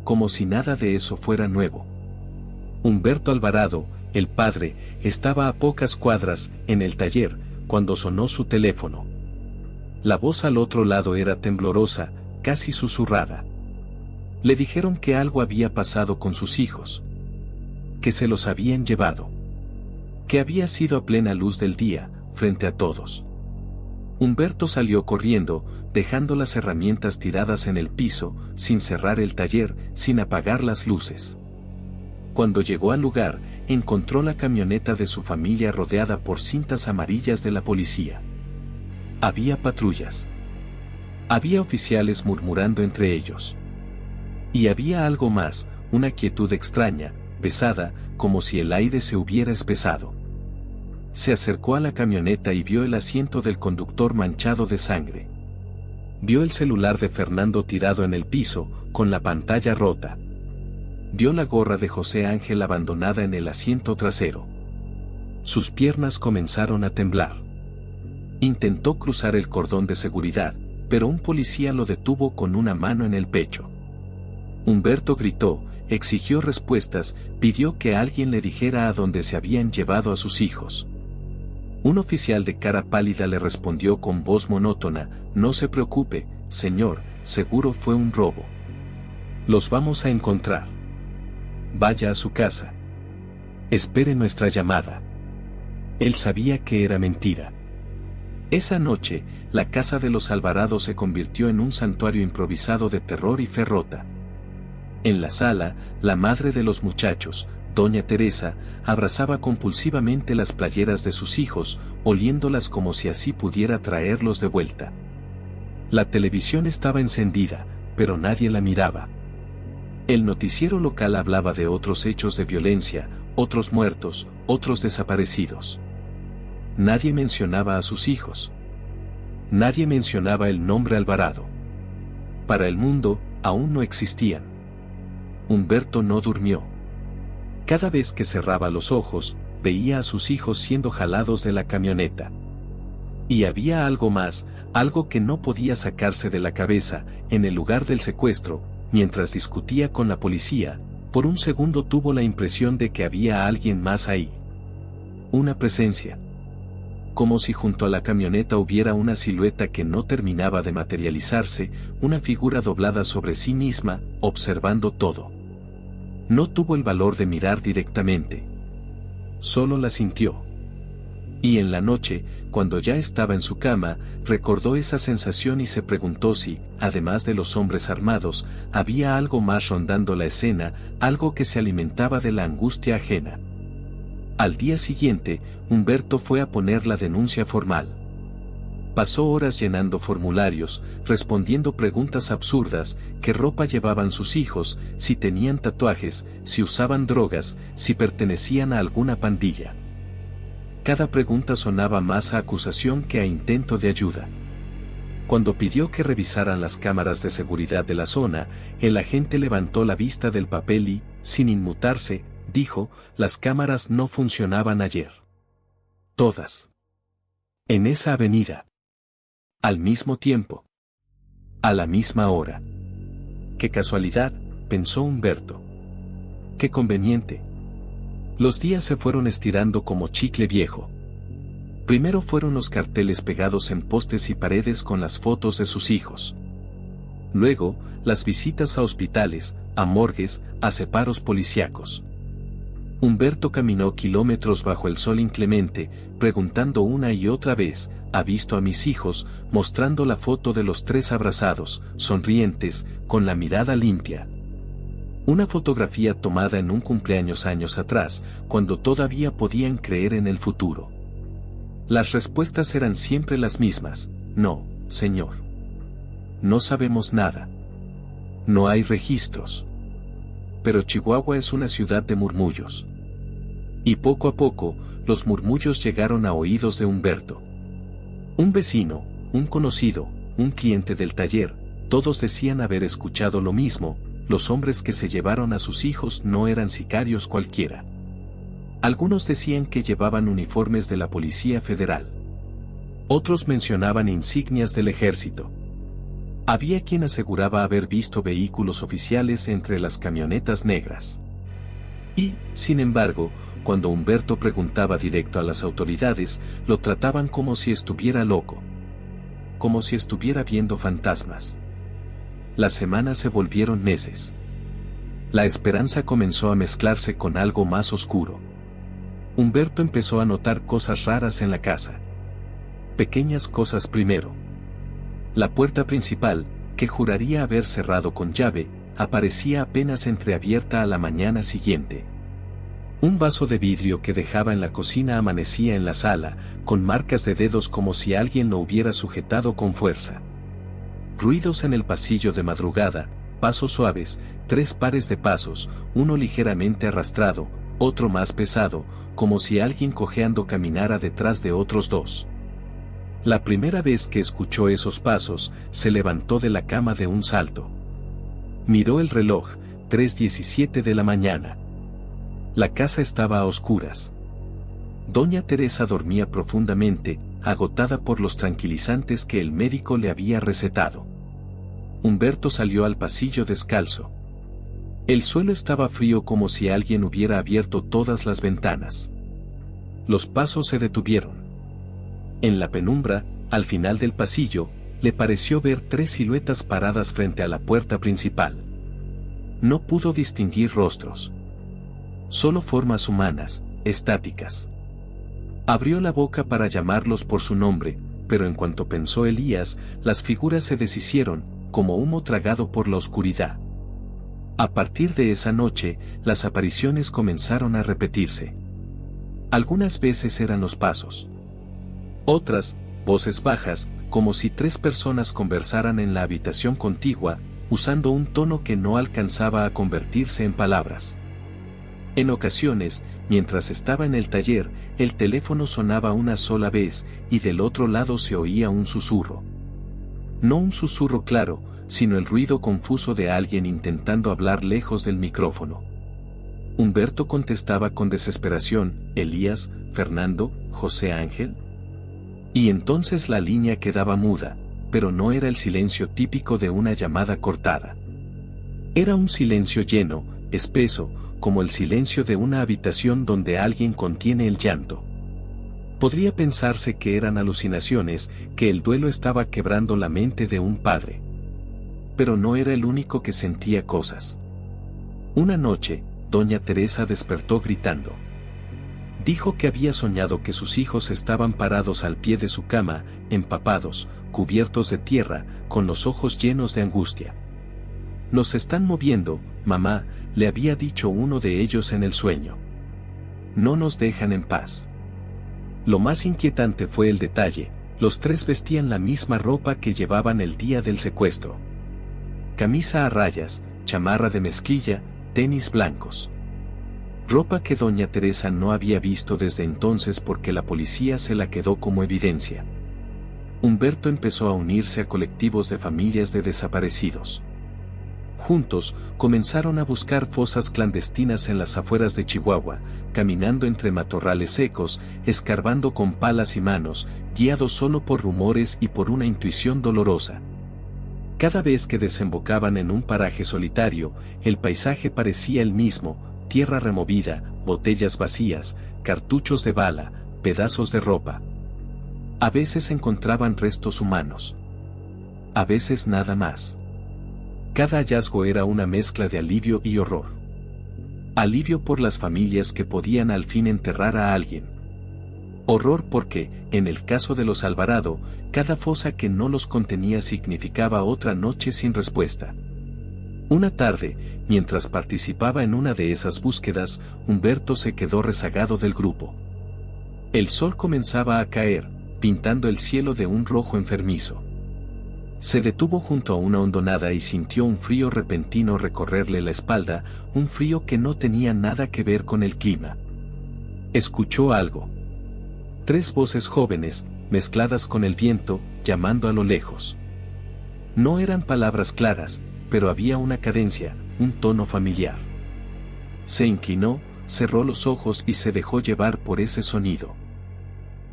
Como si nada de eso fuera nuevo. Humberto Alvarado, el padre, estaba a pocas cuadras, en el taller, cuando sonó su teléfono. La voz al otro lado era temblorosa, casi susurrada. Le dijeron que algo había pasado con sus hijos. Que se los habían llevado. Que había sido a plena luz del día, frente a todos. Humberto salió corriendo, dejando las herramientas tiradas en el piso, sin cerrar el taller, sin apagar las luces. Cuando llegó al lugar, encontró la camioneta de su familia rodeada por cintas amarillas de la policía. Había patrullas. Había oficiales murmurando entre ellos. Y había algo más, una quietud extraña, pesada, como si el aire se hubiera espesado. Se acercó a la camioneta y vio el asiento del conductor manchado de sangre. Vio el celular de Fernando tirado en el piso, con la pantalla rota. Vio la gorra de José Ángel abandonada en el asiento trasero. Sus piernas comenzaron a temblar. Intentó cruzar el cordón de seguridad, pero un policía lo detuvo con una mano en el pecho. Humberto gritó, exigió respuestas, pidió que alguien le dijera a dónde se habían llevado a sus hijos. Un oficial de cara pálida le respondió con voz monótona, no se preocupe, señor, seguro fue un robo. Los vamos a encontrar. Vaya a su casa. Espere nuestra llamada. Él sabía que era mentira. Esa noche, la casa de los Alvarado se convirtió en un santuario improvisado de terror y fe rota. En la sala, la madre de los muchachos, Doña Teresa abrazaba compulsivamente las playeras de sus hijos, oliéndolas como si así pudiera traerlos de vuelta. La televisión estaba encendida, pero nadie la miraba. El noticiero local hablaba de otros hechos de violencia, otros muertos, otros desaparecidos. Nadie mencionaba a sus hijos. Nadie mencionaba el nombre Alvarado. Para el mundo, aún no existían. Humberto no durmió. Cada vez que cerraba los ojos, veía a sus hijos siendo jalados de la camioneta. Y había algo más, algo que no podía sacarse de la cabeza. En el lugar del secuestro, mientras discutía con la policía, por un segundo tuvo la impresión de que había alguien más ahí. Una presencia. Como si junto a la camioneta hubiera una silueta que no terminaba de materializarse, una figura doblada sobre sí misma, observando todo. No tuvo el valor de mirar directamente. Solo la sintió. Y en la noche, cuando ya estaba en su cama, recordó esa sensación y se preguntó si, además de los hombres armados, había algo más rondando la escena, algo que se alimentaba de la angustia ajena. Al día siguiente, Humberto fue a poner la denuncia formal. Pasó horas llenando formularios, respondiendo preguntas absurdas: qué ropa llevaban sus hijos, si tenían tatuajes, si usaban drogas, si pertenecían a alguna pandilla. Cada pregunta sonaba más a acusación que a intento de ayuda. Cuando pidió que revisaran las cámaras de seguridad de la zona, el agente levantó la vista del papel y, sin inmutarse, dijo: las cámaras no funcionaban ayer. Todas. En esa avenida. Al mismo tiempo. A la misma hora. Qué casualidad, pensó Humberto. Qué conveniente. Los días se fueron estirando como chicle viejo. Primero fueron los carteles pegados en postes y paredes con las fotos de sus hijos. Luego, las visitas a hospitales, a morgues, a separos policíacos. Humberto caminó kilómetros bajo el sol inclemente, preguntando una y otra vez: ¿ha visto a mis hijos?, mostrando la foto de los tres abrazados, sonrientes, con la mirada limpia. Una fotografía tomada en un cumpleaños años atrás, cuando todavía podían creer en el futuro. Las respuestas eran siempre las mismas: no, señor. No sabemos nada. No hay registros. Pero Chihuahua es una ciudad de murmullos. Y poco a poco, los murmullos llegaron a oídos de Humberto. Un vecino, un conocido, un cliente del taller, todos decían haber escuchado lo mismo: los hombres que se llevaron a sus hijos no eran sicarios cualquiera. Algunos decían que llevaban uniformes de la Policía Federal. Otros mencionaban insignias del ejército. Había quien aseguraba haber visto vehículos oficiales entre las camionetas negras. Y, sin embargo, cuando Humberto preguntaba directo a las autoridades, lo trataban como si estuviera loco. Como si estuviera viendo fantasmas. Las semanas se volvieron meses. La esperanza comenzó a mezclarse con algo más oscuro. Humberto empezó a notar cosas raras en la casa. Pequeñas cosas primero. La puerta principal, que juraría haber cerrado con llave, aparecía apenas entreabierta a la mañana siguiente. Un vaso de vidrio que dejaba en la cocina amanecía en la sala, con marcas de dedos como si alguien lo hubiera sujetado con fuerza. Ruidos en el pasillo de madrugada, pasos suaves, 3 pares de pasos, uno ligeramente arrastrado, otro más pesado, como si alguien cojeando caminara detrás de otros 2. La primera vez que escuchó esos pasos, se levantó de la cama de un salto. Miró el reloj: 3:17 de la mañana. La casa estaba a oscuras. Doña Teresa dormía profundamente, agotada por los tranquilizantes que el médico le había recetado. Humberto salió al pasillo descalzo. El suelo estaba frío como si alguien hubiera abierto todas las ventanas. Los pasos se detuvieron. En la penumbra, al final del pasillo, le pareció ver 3 siluetas paradas frente a la puerta principal. No pudo distinguir rostros. Solo formas humanas, estáticas. Abrió la boca para llamarlos por su nombre, pero en cuanto pensó Elías, las figuras se deshicieron, como humo tragado por la oscuridad. A partir de esa noche, las apariciones comenzaron a repetirse. Algunas veces eran los pasos. Otras, voces bajas, como si tres personas conversaran en la habitación contigua, usando un tono que no alcanzaba a convertirse en palabras. En ocasiones, mientras estaba en el taller, el teléfono sonaba una sola vez, y del otro lado se oía un susurro. No un susurro claro, sino el ruido confuso de alguien intentando hablar lejos del micrófono. Humberto contestaba con desesperación: Elías, Fernando, José Ángel. Y entonces la línea quedaba muda, pero no era el silencio típico de una llamada cortada. Era un silencio lleno, espeso, como el silencio de una habitación donde alguien contiene el llanto. Podría pensarse que eran alucinaciones, que el duelo estaba quebrando la mente de un padre. Pero no era el único que sentía cosas. Una noche, doña Teresa despertó gritando. Dijo que había soñado que sus hijos estaban parados al pie de su cama, empapados, cubiertos de tierra, con los ojos llenos de angustia. «Nos están moviendo, mamá», le había dicho uno de ellos en el sueño. «No nos dejan en paz». Lo más inquietante fue el detalle: los tres vestían la misma ropa que llevaban el día del secuestro. Camisa a rayas, chamarra de mezclilla, tenis blancos. Ropa que doña Teresa no había visto desde entonces porque la policía se la quedó como evidencia. Humberto empezó a unirse a colectivos de familias de desaparecidos. Juntos, comenzaron a buscar fosas clandestinas en las afueras de Chihuahua, caminando entre matorrales secos, escarbando con palas y manos, guiados solo por rumores y por una intuición dolorosa. Cada vez que desembocaban en un paraje solitario, el paisaje parecía el mismo: tierra removida, botellas vacías, cartuchos de bala, pedazos de ropa. A veces encontraban restos humanos. A veces nada más. Cada hallazgo era una mezcla de alivio y horror. Alivio por las familias que podían al fin enterrar a alguien. Horror porque, en el caso de los Alvarado, cada fosa que no los contenía significaba otra noche sin respuesta. Una tarde, mientras participaba en una de esas búsquedas, Humberto se quedó rezagado del grupo. El sol comenzaba a caer, pintando el cielo de un rojo enfermizo. Se detuvo junto a una hondonada y sintió un frío repentino recorrerle la espalda, un frío que no tenía nada que ver con el clima. Escuchó algo. Tres voces jóvenes, mezcladas con el viento, llamando a lo lejos. No eran palabras claras, pero había una cadencia, un tono familiar. Se inclinó, cerró los ojos y se dejó llevar por ese sonido.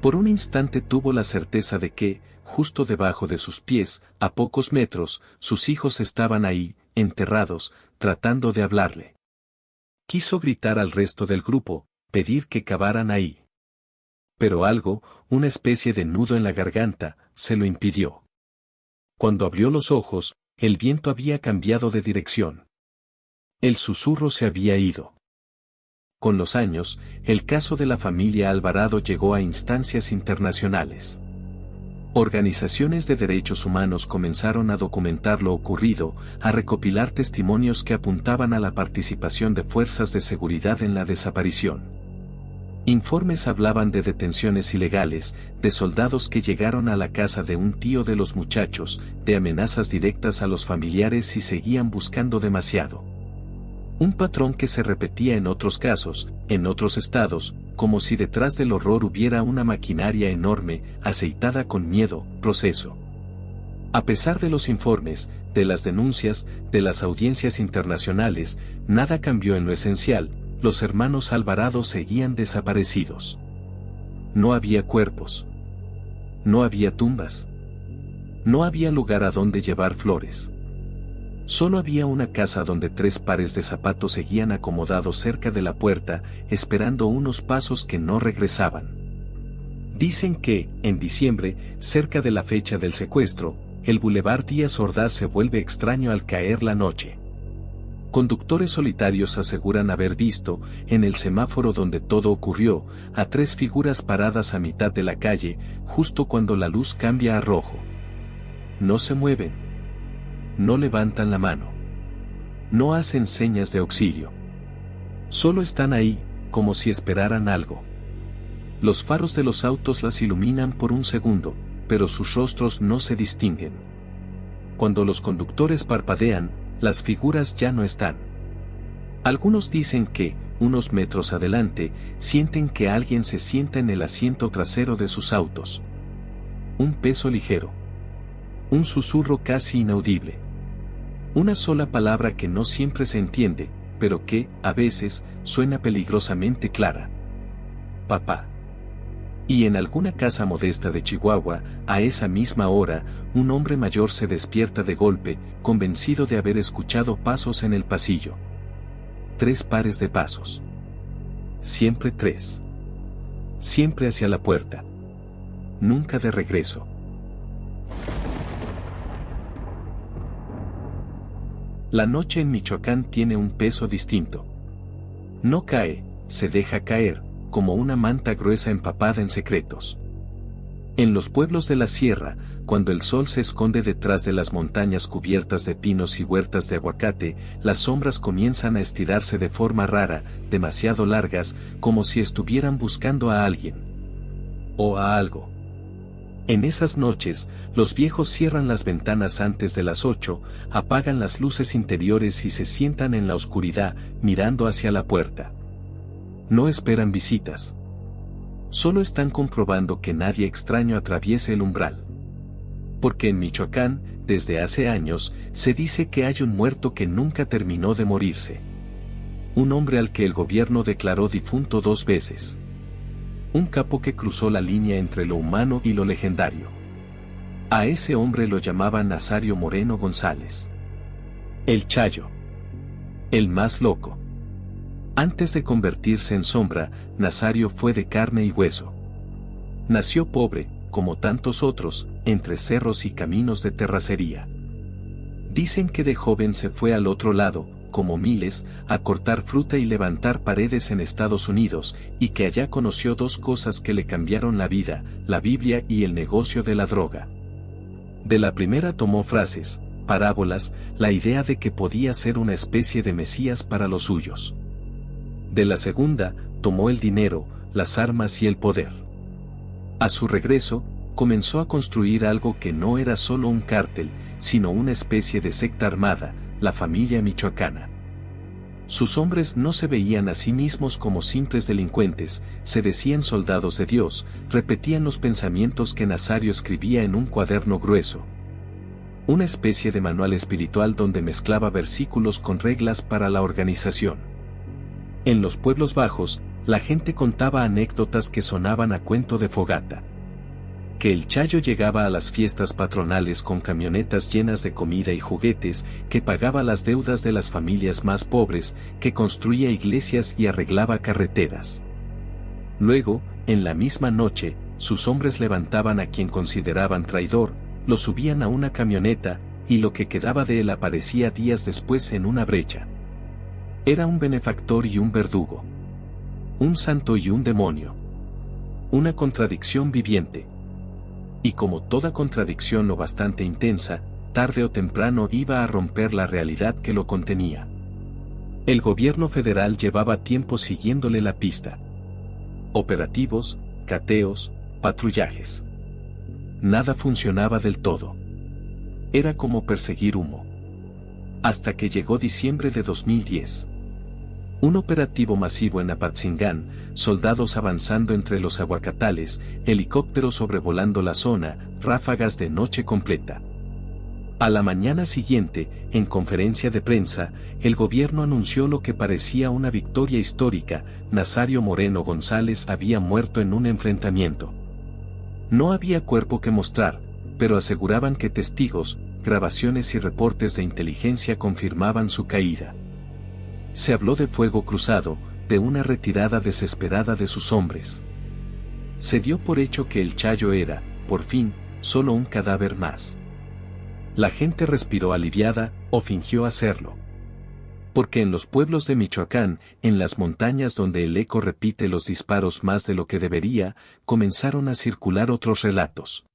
Por un instante tuvo la certeza de que, justo debajo de sus pies, a pocos metros, sus hijos estaban ahí, enterrados, tratando de hablarle. Quiso gritar al resto del grupo, pedir que cavaran ahí. Pero algo, una especie de nudo en la garganta, se lo impidió. Cuando abrió los ojos, el viento había cambiado de dirección. El susurro se había ido. Con los años, el caso de la familia Alvarado llegó a instancias internacionales. Organizaciones de derechos humanos comenzaron a documentar lo ocurrido, a recopilar testimonios que apuntaban a la participación de fuerzas de seguridad en la desaparición. Informes hablaban de detenciones ilegales, de soldados que llegaron a la casa de un tío de los muchachos, de amenazas directas a los familiares si seguían buscando demasiado. Un patrón que se repetía en otros casos, en otros estados, como si detrás del horror hubiera una maquinaria enorme, aceitada con miedo, proceso. A pesar de los informes, de las denuncias, de las audiencias internacionales, nada cambió en lo esencial: los hermanos Alvarado seguían desaparecidos. No había cuerpos. No había tumbas. No había lugar a donde llevar flores. Solo había una casa donde tres pares de zapatos seguían acomodados cerca de la puerta, esperando unos pasos que no regresaban. Dicen que, en diciembre, cerca de la fecha del secuestro, el Boulevard Díaz Ordaz se vuelve extraño al caer la noche. Conductores solitarios aseguran haber visto, en el semáforo donde todo ocurrió, a tres figuras paradas a mitad de la calle, justo cuando la luz cambia a rojo. No se mueven. No levantan la mano. No hacen señas de auxilio. Solo están ahí, como si esperaran algo. Los faros de los autos las iluminan por un segundo, pero sus rostros no se distinguen. Cuando los conductores parpadean, las figuras ya no están. Algunos dicen que, unos metros adelante, sienten que alguien se sienta en el asiento trasero de sus autos. Un peso ligero. Un susurro casi inaudible. Una sola palabra que no siempre se entiende, pero que, a veces, suena peligrosamente clara. Papá. Y en alguna casa modesta de Chihuahua, a esa misma hora, un hombre mayor se despierta de golpe, convencido de haber escuchado pasos en el pasillo. 3 pares de pasos. Siempre 3. Siempre hacia la puerta. Nunca de regreso. La noche en Michoacán tiene un peso distinto. No cae, se deja caer, como una manta gruesa empapada en secretos. En los pueblos de la sierra, cuando el sol se esconde detrás de las montañas cubiertas de pinos y huertas de aguacate, las sombras comienzan a estirarse de forma rara, demasiado largas, como si estuvieran buscando a alguien. O a algo. En esas noches, los viejos cierran las ventanas antes de las 8, apagan las luces interiores y se sientan en la oscuridad, mirando hacia la puerta. No esperan visitas. Solo están comprobando que nadie extraño atraviese el umbral. Porque en Michoacán, desde hace años, se dice que hay un muerto que nunca terminó de morirse. Un hombre al que el gobierno declaró difunto 2 veces. Un capo que cruzó la línea entre lo humano y lo legendario. A ese hombre lo llamaban Nazario Moreno González. El Chayo. El más loco. Antes de convertirse en sombra, Nazario fue de carne y hueso. Nació pobre, como tantos otros, entre cerros y caminos de terracería. Dicen que de joven se fue al otro lado, como miles, a cortar fruta y levantar paredes en Estados Unidos, y que allá conoció 2 cosas que le cambiaron la vida, la Biblia y el negocio de la droga. De la primera tomó frases, parábolas, la idea de que podía ser una especie de Mesías para los suyos. De la segunda, tomó el dinero, las armas y el poder. A su regreso, comenzó a construir algo que no era solo un cártel, sino una especie de secta armada, la familia michoacana. Sus hombres no se veían a sí mismos como simples delincuentes, se decían soldados de Dios, repetían los pensamientos que Nazario escribía en un cuaderno grueso. Una especie de manual espiritual donde mezclaba versículos con reglas para la organización. En los pueblos bajos, la gente contaba anécdotas que sonaban a cuento de fogata. Que el Chayo llegaba a las fiestas patronales con camionetas llenas de comida y juguetes, que pagaba las deudas de las familias más pobres, que construía iglesias y arreglaba carreteras. Luego, en la misma noche, sus hombres levantaban a quien consideraban traidor, lo subían a una camioneta, y lo que quedaba de él aparecía días después en una brecha. Era un benefactor y un verdugo. Un santo y un demonio. Una contradicción viviente. Y como toda contradicción lo bastante intensa, tarde o temprano iba a romper la realidad que lo contenía. El gobierno federal llevaba tiempo siguiéndole la pista. Operativos, cateos, patrullajes. Nada funcionaba del todo. Era como perseguir humo. Hasta que llegó diciembre de 2010. Un operativo masivo en Apatzingán, soldados avanzando entre los aguacatales, helicópteros sobrevolando la zona, ráfagas de noche completa. A la mañana siguiente, en conferencia de prensa, el gobierno anunció lo que parecía una victoria histórica: Nazario Moreno González había muerto en un enfrentamiento. No había cuerpo que mostrar, pero aseguraban que testigos, grabaciones y reportes de inteligencia confirmaban su caída. Se habló de fuego cruzado, de una retirada desesperada de sus hombres. Se dio por hecho que el Chayo era, por fin, solo un cadáver más. La gente respiró aliviada, o fingió hacerlo. Porque en los pueblos de Michoacán, en las montañas donde el eco repite los disparos más de lo que debería, comenzaron a circular otros relatos.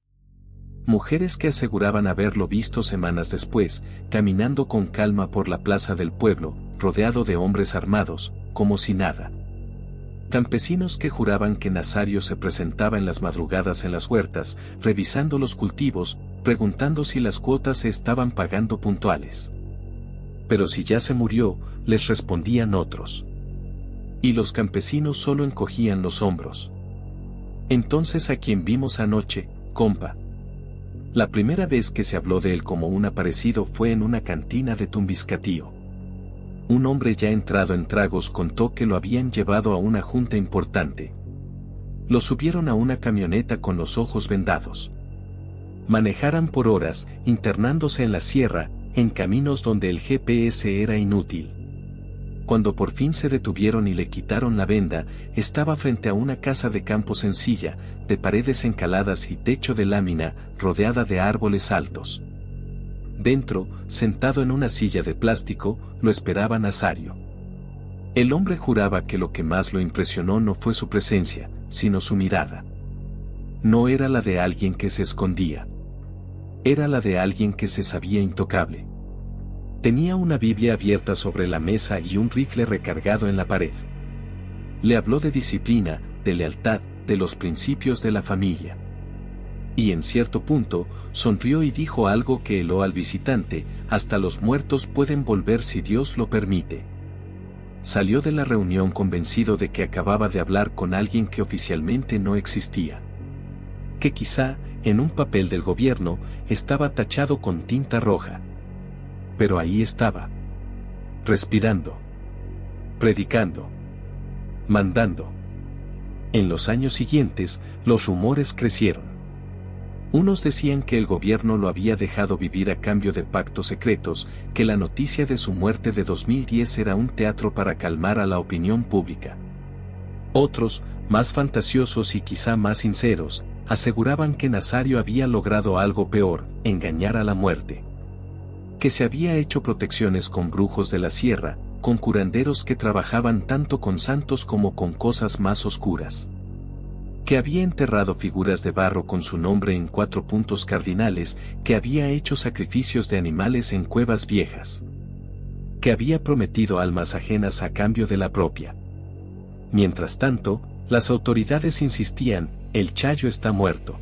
Mujeres que aseguraban haberlo visto semanas después, caminando con calma por la plaza del pueblo, rodeado de hombres armados, como si nada. Campesinos que juraban que Nazario se presentaba en las madrugadas en las huertas, revisando los cultivos, preguntando si las cuotas se estaban pagando puntuales. Pero si ya se murió, les respondían otros. Y los campesinos solo encogían los hombros. Entonces, ¿a quién vimos anoche, compa? La primera vez que se habló de él como un aparecido fue en una cantina de Tumbiscatío. Un hombre ya entrado en tragos contó que lo habían llevado a una junta importante. Lo subieron a una camioneta con los ojos vendados. Manejaran por horas, internándose en la sierra, en caminos donde el GPS era inútil. Cuando por fin se detuvieron y le quitaron la venda, estaba frente a una casa de campo sencilla, de paredes encaladas y techo de lámina, rodeada de árboles altos. Dentro, sentado en una silla de plástico, lo esperaba Nazario. El hombre juraba que lo que más lo impresionó no fue su presencia, sino su mirada. No era la de alguien que se escondía. Era la de alguien que se sabía intocable. Tenía una Biblia abierta sobre la mesa y un rifle recargado en la pared. Le habló de disciplina, de lealtad, de los principios de la familia. Y en cierto punto, sonrió y dijo algo que heló al visitante: hasta los muertos pueden volver si Dios lo permite. Salió de la reunión convencido de que acababa de hablar con alguien que oficialmente no existía. Que quizá, en un papel del gobierno, estaba tachado con tinta roja. Pero ahí estaba. Respirando. Predicando. Mandando. En los años siguientes, los rumores crecieron. Unos decían que el gobierno lo había dejado vivir a cambio de pactos secretos, que la noticia de su muerte de 2010 era un teatro para calmar a la opinión pública. Otros, más fantasiosos y quizá más sinceros, aseguraban que Nazario había logrado algo peor: engañar a la muerte. Que se había hecho protecciones con brujos de la sierra, con curanderos que trabajaban tanto con santos como con cosas más oscuras. Que había enterrado figuras de barro con su nombre en 4 puntos cardinales, que había hecho sacrificios de animales en cuevas viejas. Que había prometido almas ajenas a cambio de la propia. Mientras tanto, las autoridades insistían: el Chayo está muerto.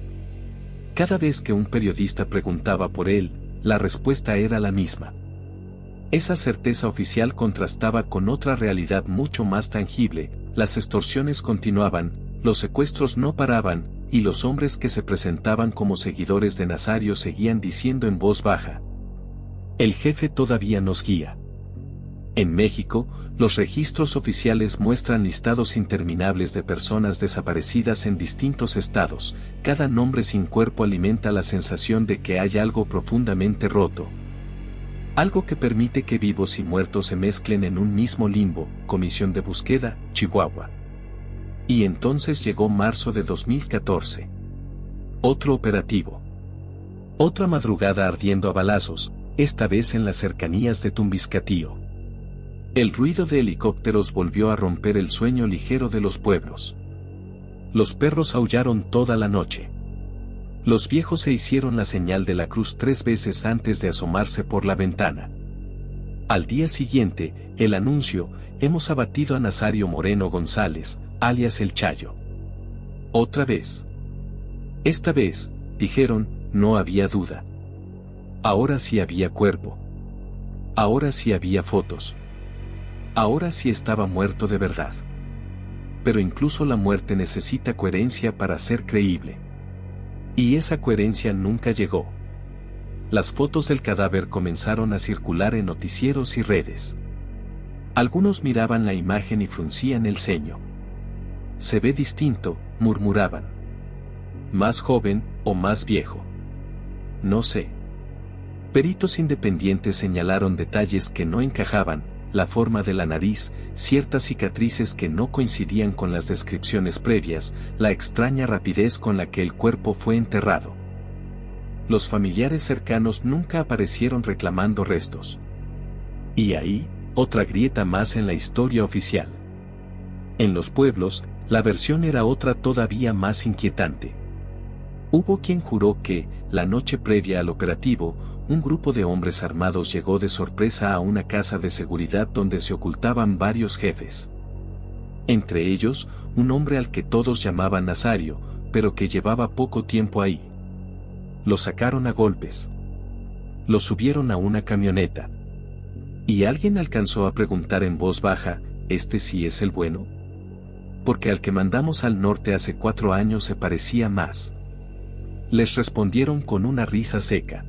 Cada vez que un periodista preguntaba por él, la respuesta era la misma. Esa certeza oficial contrastaba con otra realidad mucho más tangible: las extorsiones continuaban, los secuestros no paraban, y los hombres que se presentaban como seguidores de Nazario seguían diciendo en voz baja: el jefe todavía nos guía. En México, los registros oficiales muestran listados interminables de personas desaparecidas en distintos estados. Cada nombre sin cuerpo alimenta la sensación de que hay algo profundamente roto. Algo que permite que vivos y muertos se mezclen en un mismo limbo. Comisión de Búsqueda, Chihuahua. Y entonces llegó marzo de 2014. Otro operativo. Otra madrugada ardiendo a balazos, esta vez en las cercanías de Tumbiscatío. El ruido de helicópteros volvió a romper el sueño ligero de los pueblos. Los perros aullaron toda la noche. Los viejos se hicieron la señal de la cruz 3 veces antes de asomarse por la ventana. Al día siguiente, el anuncio: hemos abatido a Nazario Moreno González, alias el Chayo. Otra vez. Esta vez, dijeron, no había duda. Ahora sí había cuerpo. Ahora sí había fotos. Ahora sí estaba muerto de verdad. Pero incluso la muerte necesita coherencia para ser creíble. Y esa coherencia nunca llegó. Las fotos del cadáver comenzaron a circular en noticieros y redes. Algunos miraban la imagen y fruncían el ceño. Se ve distinto, murmuraban. Más joven, o más viejo. No sé. Peritos independientes señalaron detalles que no encajaban: la forma de la nariz, ciertas cicatrices que no coincidían con las descripciones previas, la extraña rapidez con la que el cuerpo fue enterrado. Los familiares cercanos nunca aparecieron reclamando restos. Y ahí, otra grieta más en la historia oficial. En los pueblos, la versión era otra todavía más inquietante. Hubo quien juró que, la noche previa al operativo, un grupo de hombres armados llegó de sorpresa a una casa de seguridad donde se ocultaban varios jefes. Entre ellos, un hombre al que todos llamaban Nazario, pero que llevaba poco tiempo ahí. Lo sacaron a golpes. Lo subieron a una camioneta. Y alguien alcanzó a preguntar en voz baja, ¿este sí es el bueno? Porque al que mandamos al norte hace 4 años se parecía más. Les respondieron con una risa seca.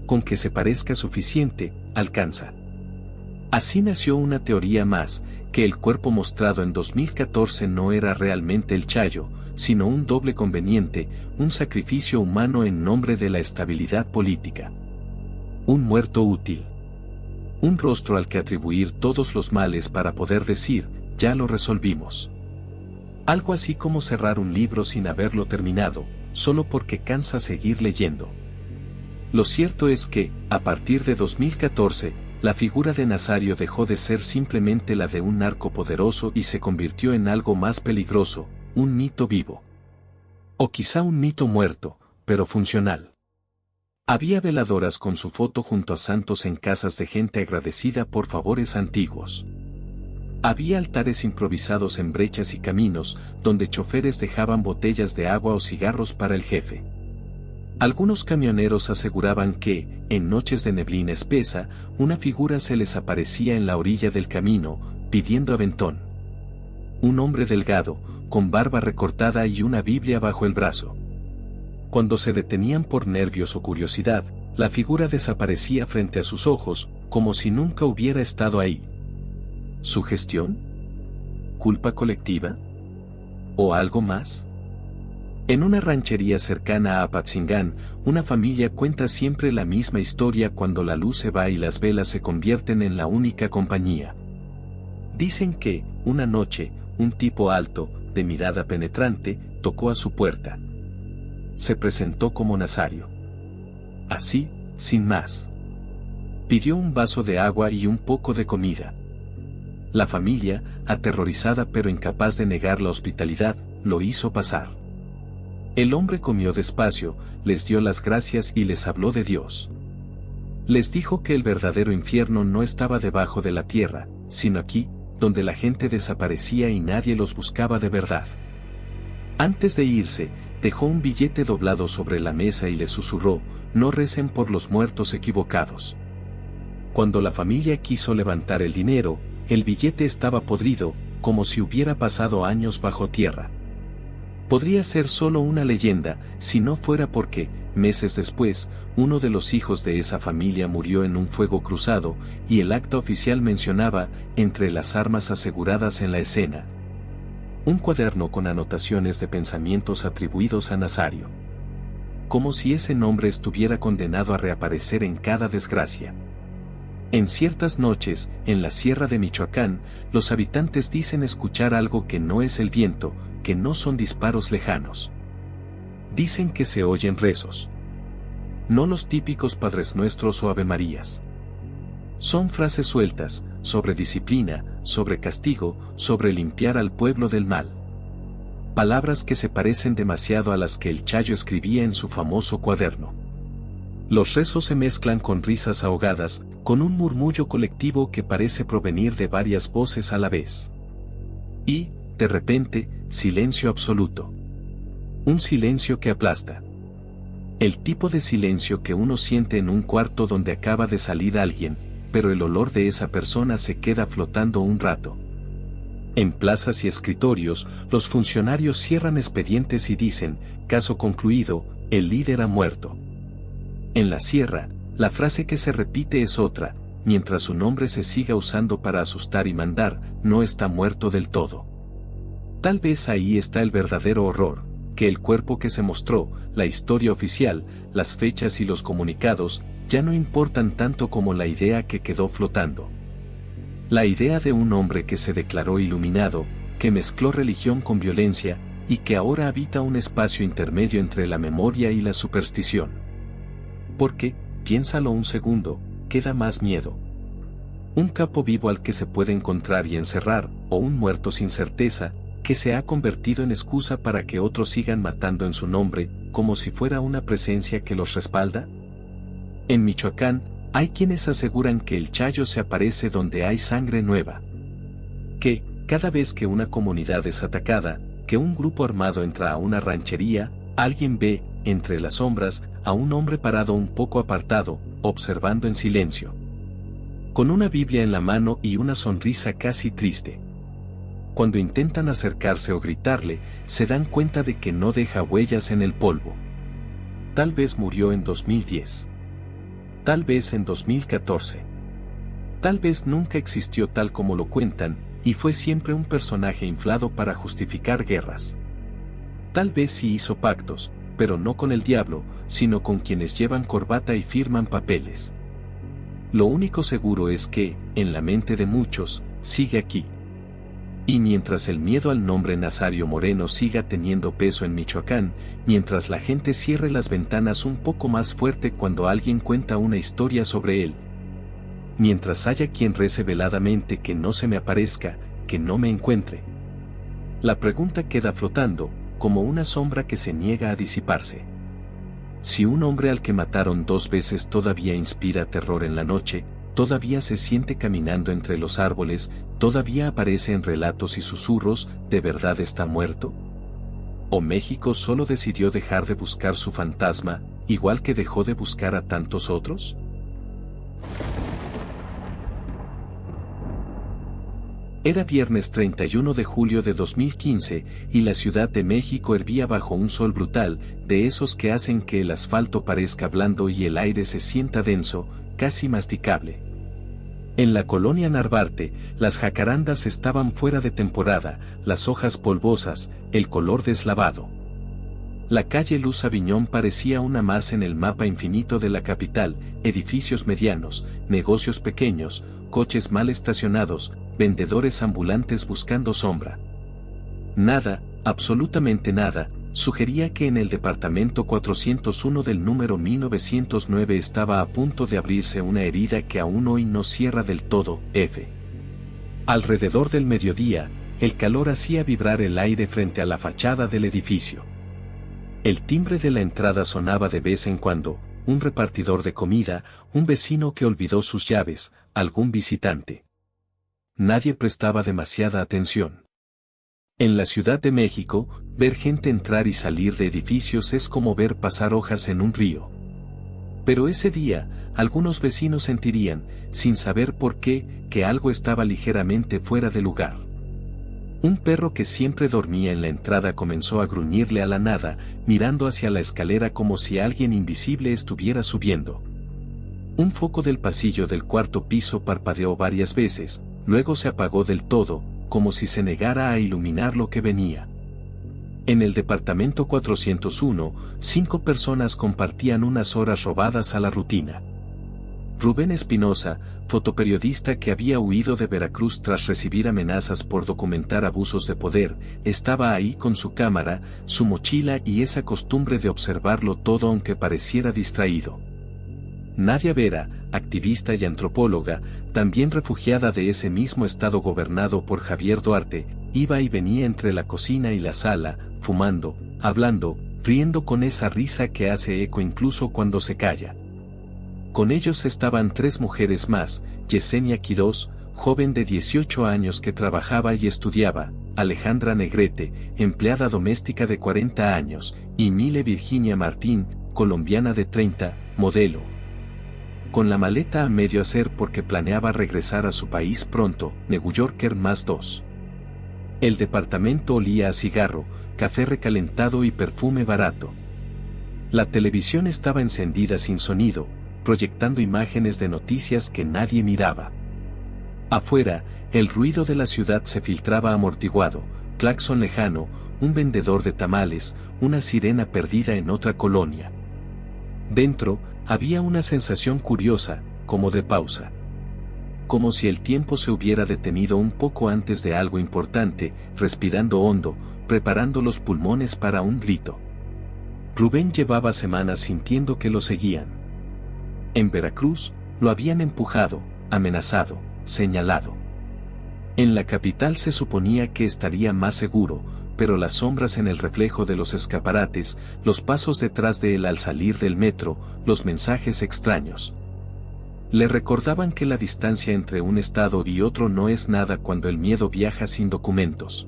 Con que se parezca suficiente, alcanza. Así nació una teoría más, que el cuerpo mostrado en 2014 no era realmente el Chayo, sino un doble conveniente, un sacrificio humano en nombre de la estabilidad política. Un muerto útil. Un rostro al que atribuir todos los males para poder decir, ya lo resolvimos. Algo así como cerrar un libro sin haberlo terminado, solo porque cansa seguir leyendo. Lo cierto es que, a partir de 2014, la figura de Nazario dejó de ser simplemente la de un narco poderoso y se convirtió en algo más peligroso, un mito vivo. O quizá un mito muerto, pero funcional. Había veladoras con su foto junto a santos en casas de gente agradecida por favores antiguos. Había altares improvisados en brechas y caminos, donde choferes dejaban botellas de agua o cigarros para el jefe. Algunos camioneros aseguraban que, en noches de neblina espesa, una figura se les aparecía en la orilla del camino, pidiendo aventón. Un hombre delgado, con barba recortada y una Biblia bajo el brazo. Cuando se detenían por nervios o curiosidad, la figura desaparecía frente a sus ojos, como si nunca hubiera estado ahí. ¿Sugestión? ¿Culpa colectiva? ¿O algo más? En una ranchería cercana a Apatzingán, una familia cuenta siempre la misma historia cuando la luz se va y las velas se convierten en la única compañía. Dicen que, una noche, un tipo alto, de mirada penetrante, tocó a su puerta. Se presentó como Nazario. Así, sin más. Pidió un vaso de agua y un poco de comida. La familia, aterrorizada pero incapaz de negar la hospitalidad, lo hizo pasar. El hombre comió despacio, les dio las gracias y les habló de Dios. Les dijo que el verdadero infierno no estaba debajo de la tierra, sino aquí, donde la gente desaparecía y nadie los buscaba de verdad. Antes de irse, dejó un billete doblado sobre la mesa y les susurró, no recen por los muertos equivocados. Cuando la familia quiso levantar el dinero, el billete estaba podrido, como si hubiera pasado años bajo tierra. Podría ser solo una leyenda, si no fuera porque, meses después, uno de los hijos de esa familia murió en un fuego cruzado, y el acta oficial mencionaba, entre las armas aseguradas en la escena, un cuaderno con anotaciones de pensamientos atribuidos a Nazario. Como si ese nombre estuviera condenado a reaparecer en cada desgracia. En ciertas noches, en la sierra de Michoacán, los habitantes dicen escuchar algo que no es el viento, que no son disparos lejanos. Dicen que se oyen rezos. No los típicos Padres Nuestros o Ave Marías. Son frases sueltas, sobre disciplina, sobre castigo, sobre limpiar al pueblo del mal. Palabras que se parecen demasiado a las que el Chayo escribía en su famoso cuaderno. Los rezos se mezclan con risas ahogadas, con un murmullo colectivo que parece provenir de varias voces a la vez. Y, de repente, silencio absoluto. Un silencio que aplasta. El tipo de silencio que uno siente en un cuarto donde acaba de salir alguien, pero el olor de esa persona se queda flotando un rato. En plazas y escritorios, los funcionarios cierran expedientes y dicen, caso concluido, el líder ha muerto. En la sierra, la frase que se repite es otra, mientras su nombre se siga usando para asustar y mandar, no está muerto del todo. Tal vez ahí está el verdadero horror, que el cuerpo que se mostró, la historia oficial, las fechas y los comunicados, ya no importan tanto como la idea que quedó flotando. La idea de un hombre que se declaró iluminado, que mezcló religión con violencia, y que ahora habita un espacio intermedio entre la memoria y la superstición. Porque, piénsalo un segundo, queda más miedo. Un capo vivo al que se puede encontrar y encerrar, o un muerto sin certeza, que se ha convertido en excusa para que otros sigan matando en su nombre, como si fuera una presencia que los respalda? En Michoacán, hay quienes aseguran que el Chayo se aparece donde hay sangre nueva. Que, cada vez que una comunidad es atacada, que un grupo armado entra a una ranchería, alguien ve, entre las sombras, a un hombre parado un poco apartado, observando en silencio. Con una Biblia en la mano y una sonrisa casi triste. Cuando intentan acercarse o gritarle, se dan cuenta de que no deja huellas en el polvo. Tal vez murió en 2010. Tal vez en 2014. Tal vez nunca existió tal como lo cuentan, y fue siempre un personaje inflado para justificar guerras. Tal vez sí hizo pactos, pero no con el diablo, sino con quienes llevan corbata y firman papeles. Lo único seguro es que, en la mente de muchos, sigue aquí. Y mientras el miedo al nombre Nazario Moreno siga teniendo peso en Michoacán, mientras la gente cierre las ventanas un poco más fuerte cuando alguien cuenta una historia sobre él, mientras haya quien rece veladamente que no se me aparezca, que no me encuentre, la pregunta queda flotando, como una sombra que se niega a disiparse. Si un hombre al que mataron 2 veces todavía inspira terror en la noche, todavía se siente caminando entre los árboles, todavía aparece en relatos y susurros, ¿de verdad está muerto? ¿O México solo decidió dejar de buscar su fantasma, igual que dejó de buscar a tantos otros? Era viernes 31 de julio de 2015, y la Ciudad de México hervía bajo un sol brutal, de esos que hacen que el asfalto parezca blando y el aire se sienta denso, casi masticable. En la colonia Narvarte, las jacarandas estaban fuera de temporada, las hojas polvosas, el color deslavado. La calle Luz Aviñón parecía una más en el mapa infinito de la capital, edificios medianos, negocios pequeños, coches mal estacionados, vendedores ambulantes buscando sombra. Nada, absolutamente nada, sugería que en el departamento 401 del número 1909 estaba a punto de abrirse una herida que aún hoy no cierra del todo. Alrededor del mediodía, el calor hacía vibrar el aire frente a la fachada del edificio. El timbre de la entrada sonaba de vez en cuando, un repartidor de comida, un vecino que olvidó sus llaves, algún visitante. Nadie prestaba demasiada atención. En la Ciudad de México, ver gente entrar y salir de edificios es como ver pasar hojas en un río. Pero ese día, algunos vecinos sentirían, sin saber por qué, que algo estaba ligeramente fuera de lugar. Un perro que siempre dormía en la entrada comenzó a gruñirle a la nada, mirando hacia la escalera como si alguien invisible estuviera subiendo. Un foco del pasillo del 4º piso parpadeó varias veces, luego se apagó del todo, como si se negara a iluminar lo que venía. En el departamento 401, 5 personas compartían unas horas robadas a la rutina. Rubén Espinosa, fotoperiodista que había huido de Veracruz tras recibir amenazas por documentar abusos de poder, estaba ahí con su cámara, su mochila y esa costumbre de observarlo todo aunque pareciera distraído. Nadia Vera, activista y antropóloga, también refugiada de ese mismo estado gobernado por Javier Duarte, iba y venía entre la cocina y la sala, fumando, hablando, riendo con esa risa que hace eco incluso cuando se calla. Con ellos estaban 3 mujeres más, Yesenia Quirós, joven de 18 años que trabajaba y estudiaba, Alejandra Negrete, empleada doméstica de 40 años, y Mile Virginia Martín, colombiana de 30, modelo. Con la maleta a medio hacer porque planeaba regresar a su país pronto, New Yorker más 2. El departamento olía a cigarro, café recalentado y perfume barato. La televisión estaba encendida sin sonido, proyectando imágenes de noticias que nadie miraba. Afuera, el ruido de la ciudad se filtraba amortiguado, claxon lejano, un vendedor de tamales, una sirena perdida en otra colonia. Dentro, había una sensación curiosa, como de pausa. Como si el tiempo se hubiera detenido un poco antes de algo importante, respirando hondo, preparando los pulmones para un grito. Rubén llevaba semanas sintiendo que lo seguían. En Veracruz, lo habían empujado, amenazado, señalado. En la capital se suponía que estaría más seguro, pero las sombras en el reflejo de los escaparates, los pasos detrás de él al salir del metro, los mensajes extraños. Le recordaban que la distancia entre un estado y otro no es nada cuando el miedo viaja sin documentos.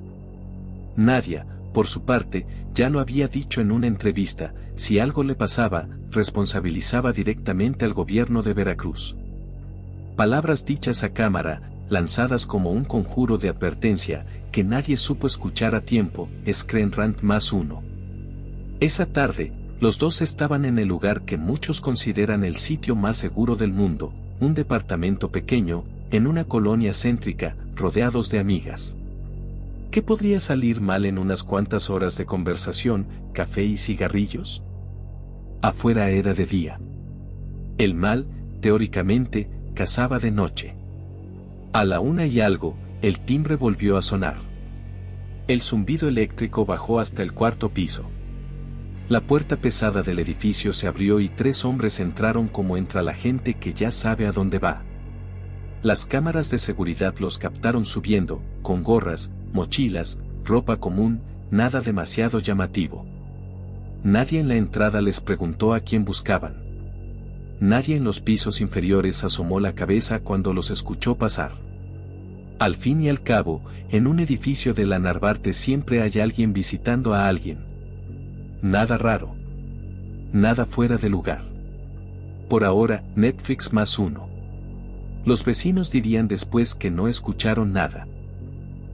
Nadia, por su parte, ya lo había dicho en una entrevista, si algo le pasaba, responsabilizaba directamente al gobierno de Veracruz. Palabras dichas a cámara, lanzadas como un conjuro de advertencia, que nadie supo escuchar a tiempo, Screen Rant +1. Esa tarde, los dos estaban en el lugar que muchos consideran el sitio más seguro del mundo, un departamento pequeño, en una colonia céntrica, rodeados de amigas. ¿Qué podría salir mal en unas cuantas horas de conversación, café y cigarrillos? Afuera era de día. El mal, teóricamente, cazaba de noche. A la 1 y algo, el timbre volvió a sonar. El zumbido eléctrico bajó hasta el 4º piso. La puerta pesada del edificio se abrió y 3 hombres entraron como entra la gente que ya sabe a dónde va. Las cámaras de seguridad los captaron subiendo, con gorras, mochilas, ropa común, nada demasiado llamativo. Nadie en la entrada les preguntó a quién buscaban. Nadie en los pisos inferiores asomó la cabeza cuando los escuchó pasar. Al fin y al cabo, en un edificio de la Narvarte siempre hay alguien visitando a alguien. Nada raro. Nada fuera de lugar. Por ahora, Netflix +1. Los vecinos dirían después que no escucharon nada.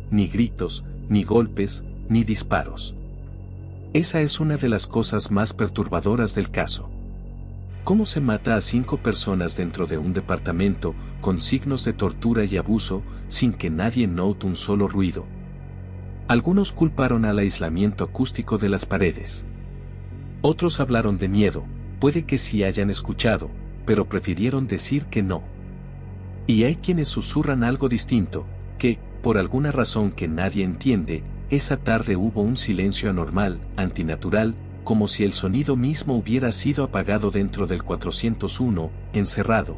Ni gritos, ni golpes, ni disparos. Esa es una de las cosas más perturbadoras del caso. ¿Cómo se mata a 5 personas dentro de un departamento, con signos de tortura y abuso, sin que nadie note un solo ruido? Algunos culparon al aislamiento acústico de las paredes. Otros hablaron de miedo, puede que sí hayan escuchado, pero prefirieron decir que no. Y hay quienes susurran algo distinto, que, por alguna razón que nadie entiende, esa tarde hubo un silencio anormal, antinatural, como si el sonido mismo hubiera sido apagado dentro del 401, encerrado.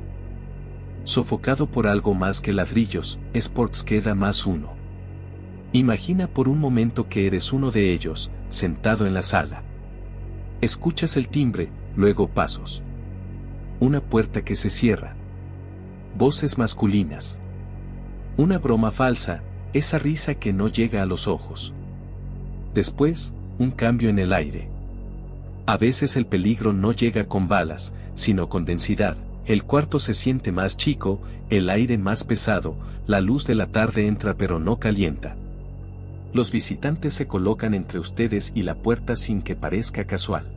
Sofocado por algo más que ladrillos, Sports queda +1. Imagina por un momento que eres uno de ellos, sentado en la sala. Escuchas el timbre, luego pasos. Una puerta que se cierra. Voces masculinas. Una broma falsa, esa risa que no llega a los ojos. Después, un cambio en el aire. A veces el peligro no llega con balas, sino con densidad. El cuarto se siente más chico, el aire más pesado, la luz de la tarde entra pero no calienta. Los visitantes se colocan entre ustedes y la puerta sin que parezca casual.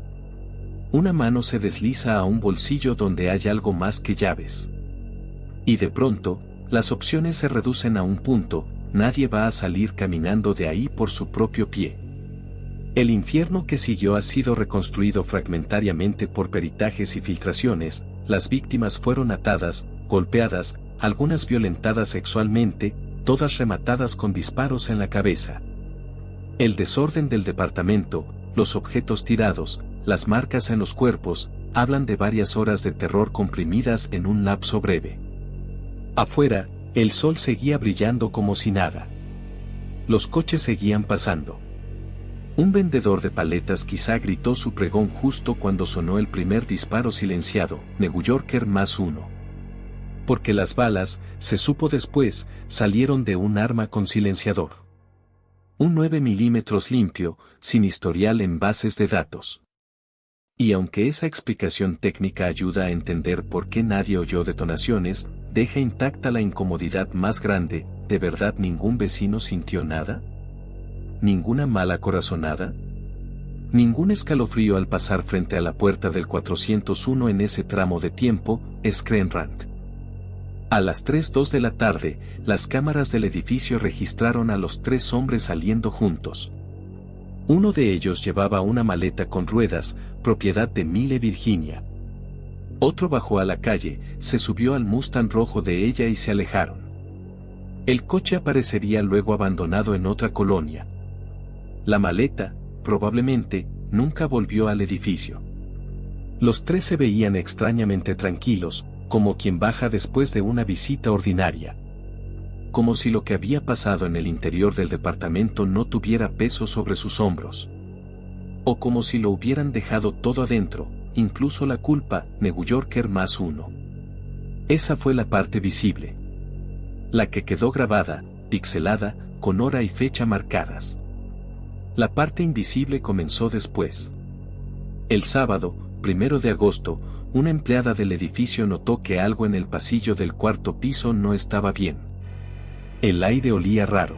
Una mano se desliza a un bolsillo donde hay algo más que llaves. Y de pronto, las opciones se reducen a un punto, nadie va a salir caminando de ahí por su propio pie. El infierno que siguió ha sido reconstruido fragmentariamente por peritajes y filtraciones, las víctimas fueron atadas, golpeadas, algunas violentadas sexualmente, todas rematadas con disparos en la cabeza. El desorden del departamento, los objetos tirados, las marcas en los cuerpos, hablan de varias horas de terror comprimidas en un lapso breve. Afuera, el sol seguía brillando como si nada. Los coches seguían pasando. Un vendedor de paletas quizá gritó su pregón justo cuando sonó el primer disparo silenciado, New Yorker +1. Porque las balas, se supo después, salieron de un arma con silenciador. Un 9 milímetros limpio, sin historial en bases de datos. Y aunque esa explicación técnica ayuda a entender por qué nadie oyó detonaciones, deja intacta la incomodidad más grande, ¿de verdad ningún vecino sintió nada? ¿Ninguna mala corazonada? ¿Ningún escalofrío al pasar frente a la puerta del 401 en ese tramo de tiempo? Screen Rant. A las 3:02 de la tarde, las cámaras del edificio registraron a los 3 hombres saliendo juntos. Uno de ellos llevaba una maleta con ruedas, propiedad de Mille Virginia. Otro bajó a la calle, se subió al Mustang rojo de ella y se alejaron. El coche aparecería luego abandonado en otra colonia. La maleta, probablemente, nunca volvió al edificio. Los 3 se veían extrañamente tranquilos, como quien baja después de una visita ordinaria. como si lo que había pasado en el interior del departamento no tuviera peso sobre sus hombros. O como si lo hubieran dejado todo adentro, incluso la culpa, New Yorker +1. Esa fue la parte visible. La que quedó grabada, pixelada, con hora y fecha marcadas. La parte invisible comenzó después. El sábado, 1 de agosto, una empleada del edificio notó que algo en el pasillo del cuarto piso no estaba bien. El aire olía raro.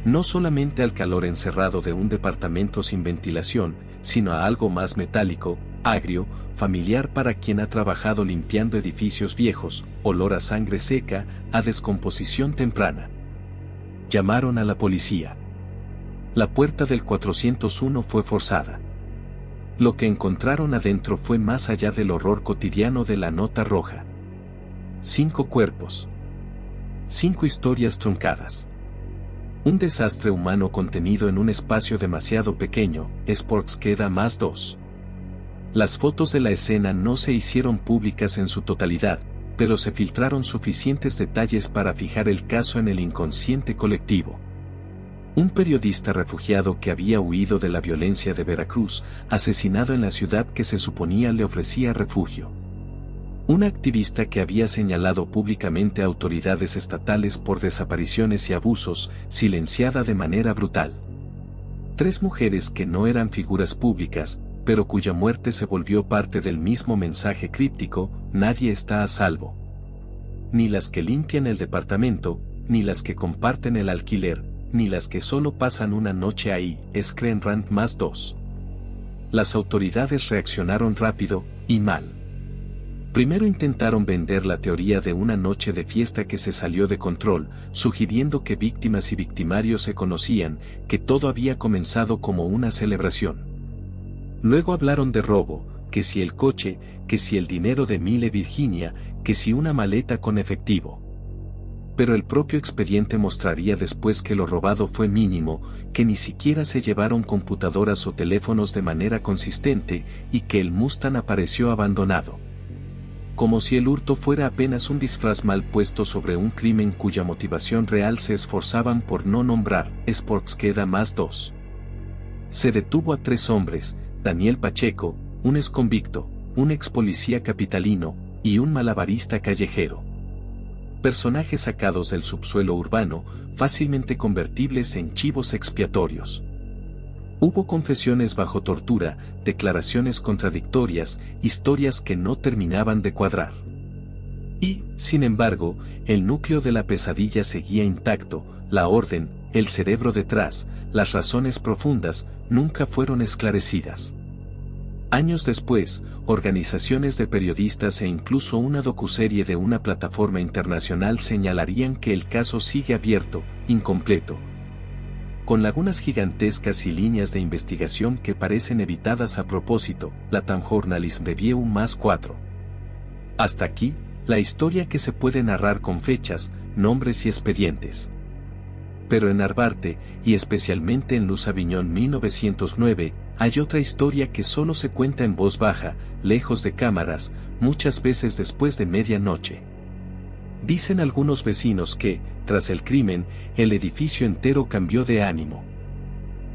No solamente al calor encerrado de un departamento sin ventilación, sino a algo más metálico, agrio, familiar para quien ha trabajado limpiando edificios viejos, olor a sangre seca, a descomposición temprana. Llamaron a la policía. La puerta del 401 fue forzada. Lo que encontraron adentro fue más allá del horror cotidiano de la nota roja. 5 cuerpos. 5 historias truncadas. Un desastre humano contenido en un espacio demasiado pequeño, Sports queda +2. Las fotos de la escena no se hicieron públicas en su totalidad, pero se filtraron suficientes detalles para fijar el caso en el inconsciente colectivo. Un periodista refugiado que había huido de la violencia de Veracruz, asesinado en la ciudad que se suponía le ofrecía refugio. Una activista que había señalado públicamente a autoridades estatales por desapariciones y abusos, silenciada de manera brutal. 3 mujeres que no eran figuras públicas, pero cuya muerte se volvió parte del mismo mensaje críptico: nadie está a salvo. Ni las que limpian el departamento, ni las que comparten el alquiler, ni las que solo pasan una noche ahí, Screen Rant +2. Las autoridades reaccionaron rápido, y mal. Primero intentaron vender la teoría de una noche de fiesta que se salió de control, sugiriendo que víctimas y victimarios se conocían, que todo había comenzado como una celebración. Luego hablaron de robo, que si el coche, que si el dinero de Mille Virginia, que si una maleta con efectivo. Pero el propio expediente mostraría después que lo robado fue mínimo, que ni siquiera se llevaron computadoras o teléfonos de manera consistente, y que el Mustang apareció abandonado. Como si el hurto fuera apenas un disfraz mal puesto sobre un crimen cuya motivación real se esforzaban por no nombrar. Sports queda +2. Se detuvo a 3 hombres: Daniel Pacheco, un exconvicto, un ex policía capitalino, y un malabarista callejero. Personajes sacados del subsuelo urbano, fácilmente convertibles en chivos expiatorios. Hubo confesiones bajo tortura, declaraciones contradictorias, historias que no terminaban de cuadrar. Y, sin embargo, el núcleo de la pesadilla seguía intacto: la orden, el cerebro detrás, las razones profundas, nunca fueron esclarecidas. Años después, organizaciones de periodistas e incluso una docuserie de una plataforma internacional señalarían que el caso sigue abierto, incompleto, con lagunas gigantescas y líneas de investigación que parecen evitadas a propósito. Latam Journalism Review +4. Hasta aquí, la historia que se puede narrar con fechas, nombres y expedientes. Pero en Narvarte, y especialmente en Luz Aviñón 1909, hay otra historia que solo se cuenta en voz baja, lejos de cámaras, muchas veces después de medianoche. Dicen algunos vecinos que, tras el crimen, el edificio entero cambió de ánimo.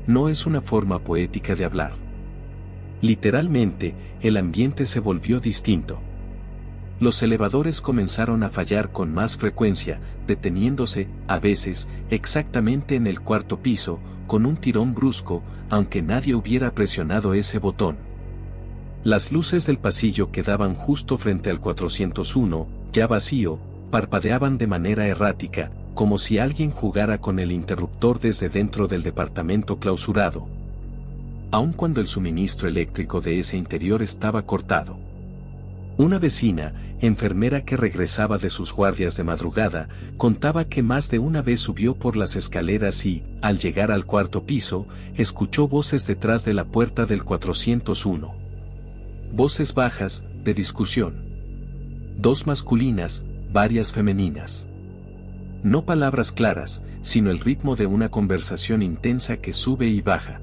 No es una forma poética de hablar. Literalmente, el ambiente se volvió distinto. Los elevadores comenzaron a fallar con más frecuencia, deteniéndose, a veces, exactamente en el 4º piso, con un tirón brusco, aunque nadie hubiera presionado ese botón. Las luces del pasillo que daban justo frente al 401, ya vacío, parpadeaban de manera errática, como si alguien jugara con el interruptor desde dentro del departamento clausurado. Aun cuando el suministro eléctrico de ese interior estaba cortado. Una vecina, enfermera que regresaba de sus guardias de madrugada, contaba que más de una vez subió por las escaleras y, al llegar al 4º piso, escuchó voces detrás de la puerta del 401. Voces bajas, de discusión. 2 masculinas, varias femeninas. No palabras claras, sino el ritmo de una conversación intensa que sube y baja.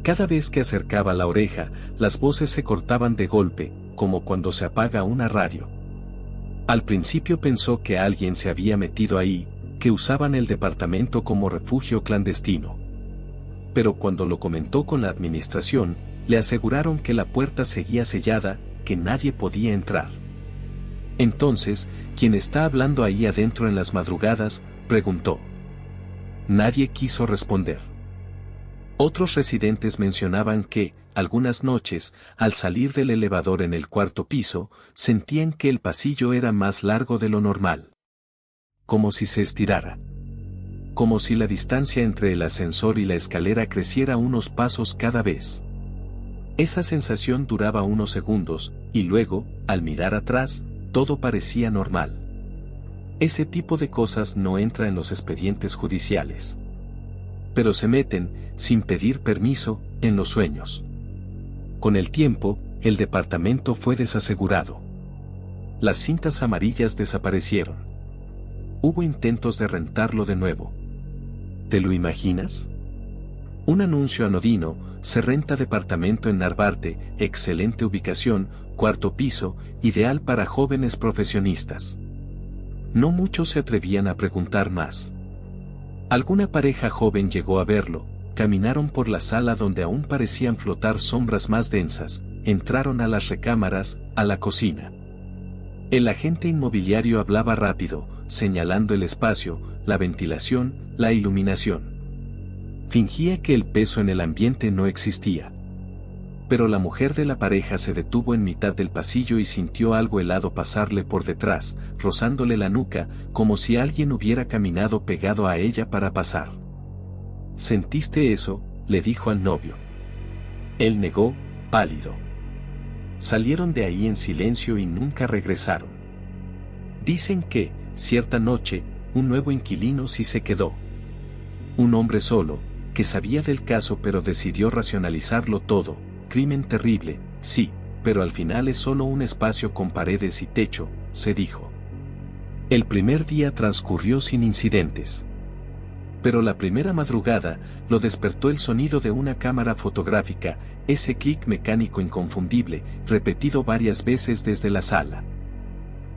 Cada vez que acercaba la oreja, las voces se cortaban de golpe, como cuando se apaga una radio. Al principio pensó que alguien se había metido ahí, que usaban el departamento como refugio clandestino. Pero cuando lo comentó con la administración, le aseguraron que la puerta seguía sellada, que nadie podía entrar. Entonces, ¿quién está hablando ahí adentro en las madrugadas?, preguntó. Nadie quiso responder. Otros residentes mencionaban que, algunas noches, al salir del elevador en el cuarto piso, sentían que el pasillo era más largo de lo normal. Como si se estirara. Como si la distancia entre el ascensor y la escalera creciera unos pasos cada vez. Esa sensación duraba unos segundos, y luego, al mirar atrás, todo parecía normal. Ese tipo de cosas no entra en los expedientes judiciales. Pero se meten, sin pedir permiso, en los sueños. Con el tiempo, el departamento fue desasegurado. Las cintas amarillas desaparecieron. Hubo intentos de rentarlo de nuevo. ¿Te lo imaginas? Un anuncio anodino: se renta departamento en Narvarte, excelente ubicación, cuarto piso, ideal para jóvenes profesionistas. No muchos se atrevían a preguntar más. Alguna pareja joven llegó a verlo, caminaron por la sala donde aún parecían flotar sombras más densas, entraron a las recámaras, a la cocina. El agente inmobiliario hablaba rápido, señalando el espacio, la ventilación, la iluminación. Fingía que el peso en el ambiente no existía. Pero la mujer de la pareja se detuvo en mitad del pasillo y sintió algo helado pasarle por detrás, rozándole la nuca, como si alguien hubiera caminado pegado a ella para pasar. ¿Sentiste eso?, le dijo al novio. Él negó, pálido. Salieron de ahí en silencio y nunca regresaron. Dicen que, cierta noche, un nuevo inquilino sí se quedó. Un hombre solo, que sabía del caso pero decidió racionalizarlo todo. Crimen terrible, sí, pero al final es solo un espacio con paredes y techo, se dijo. El primer día transcurrió sin incidentes. Pero la primera madrugada, lo despertó el sonido de una cámara fotográfica, ese clic mecánico inconfundible, repetido varias veces desde la sala.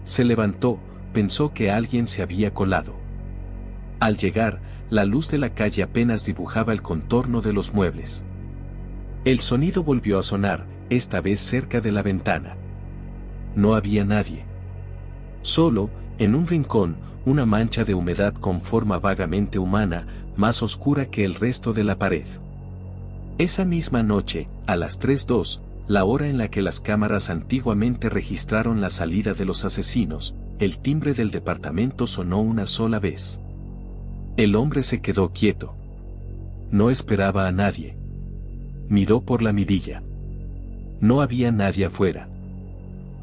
Se levantó, pensó que alguien se había colado. Al llegar, la luz de la calle apenas dibujaba el contorno de los muebles. El sonido volvió a sonar, esta vez cerca de la ventana. No había nadie. Solo, en un rincón, una mancha de humedad con forma vagamente humana, más oscura que el resto de la pared. Esa misma noche, a las 3:02, la hora en la que las cámaras antiguamente registraron la salida de los asesinos, el timbre del departamento sonó una sola vez. El hombre se quedó quieto. No esperaba a nadie. Miró por la mirilla. No había nadie afuera.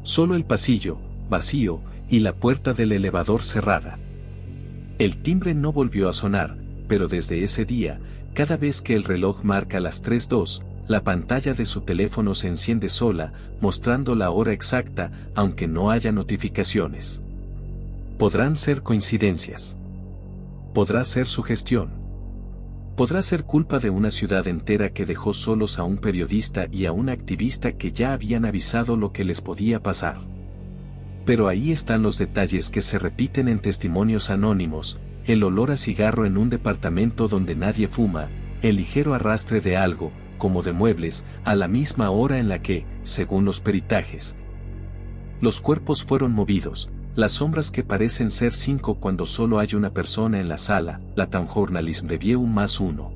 Solo el pasillo, vacío, y la puerta del elevador cerrada. El timbre no volvió a sonar, pero desde ese día, cada vez que el reloj marca las 3:02, la pantalla de su teléfono se enciende sola, mostrando la hora exacta, aunque no haya notificaciones. Podrán ser coincidencias. Podrá ser sugestión. Podrá ser culpa de una ciudad entera que dejó solos a un periodista y a un activista que ya habían avisado lo que les podía pasar. Pero ahí están los detalles que se repiten en testimonios anónimos: el olor a cigarro en un departamento donde nadie fuma, el ligero arrastre de algo, como de muebles, a la misma hora en la que, según los peritajes, los cuerpos fueron movidos, las sombras que parecen ser 5 cuando solo hay una persona en la sala, la Townjournalism Review +1.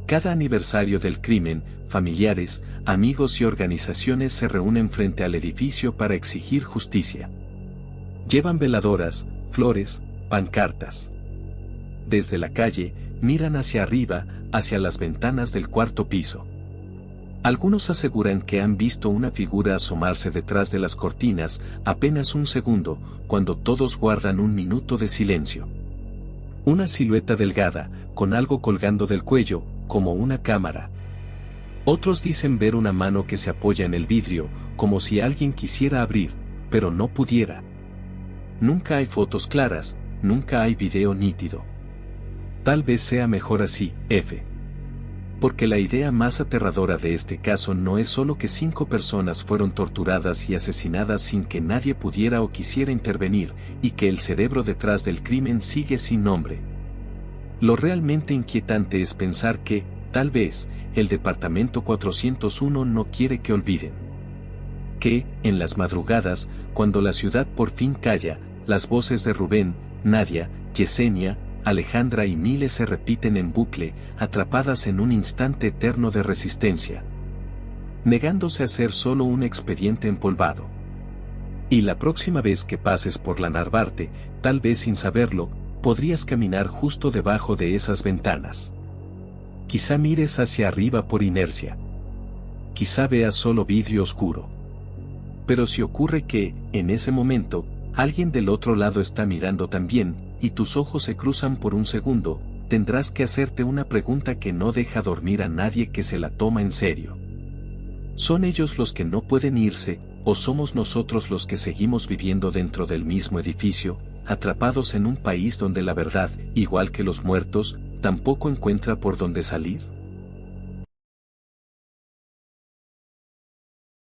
Cada aniversario del crimen, familiares, amigos y organizaciones se reúnen frente al edificio para exigir justicia. Llevan veladoras, flores, pancartas. Desde la calle, miran hacia arriba, hacia las ventanas del cuarto piso. Algunos aseguran que han visto una figura asomarse detrás de las cortinas, apenas un segundo, cuando todos guardan un minuto de silencio. Una silueta delgada, con algo colgando del cuello, como una cámara. Otros dicen ver una mano que se apoya en el vidrio, como si alguien quisiera abrir, pero no pudiera. Nunca hay fotos claras, nunca hay video nítido. Tal vez sea mejor así, F. Porque la idea más aterradora de este caso no es solo que 5 personas fueron torturadas y asesinadas sin que nadie pudiera o quisiera intervenir, y que el cerebro detrás del crimen sigue sin nombre. Lo realmente inquietante es pensar que, tal vez, el Departamento 401 no quiere que olviden. Que, en las madrugadas, cuando la ciudad por fin calla, las voces de Rubén, Nadia, Yesenia, Alejandra y miles se repiten en bucle, atrapadas en un instante eterno de resistencia, negándose a ser solo un expediente empolvado. Y la próxima vez que pases por la Narvarte, tal vez sin saberlo, podrías caminar justo debajo de esas ventanas. Quizá mires hacia arriba por inercia. Quizá veas solo vidrio oscuro. Pero si ocurre que, en ese momento, alguien del otro lado está mirando también, y tus ojos se cruzan por un segundo, tendrás que hacerte una pregunta que no deja dormir a nadie que se la toma en serio. ¿Son ellos los que no pueden irse, o somos nosotros los que seguimos viviendo dentro del mismo edificio, atrapados en un país donde la verdad, igual que los muertos, tampoco encuentra por dónde salir?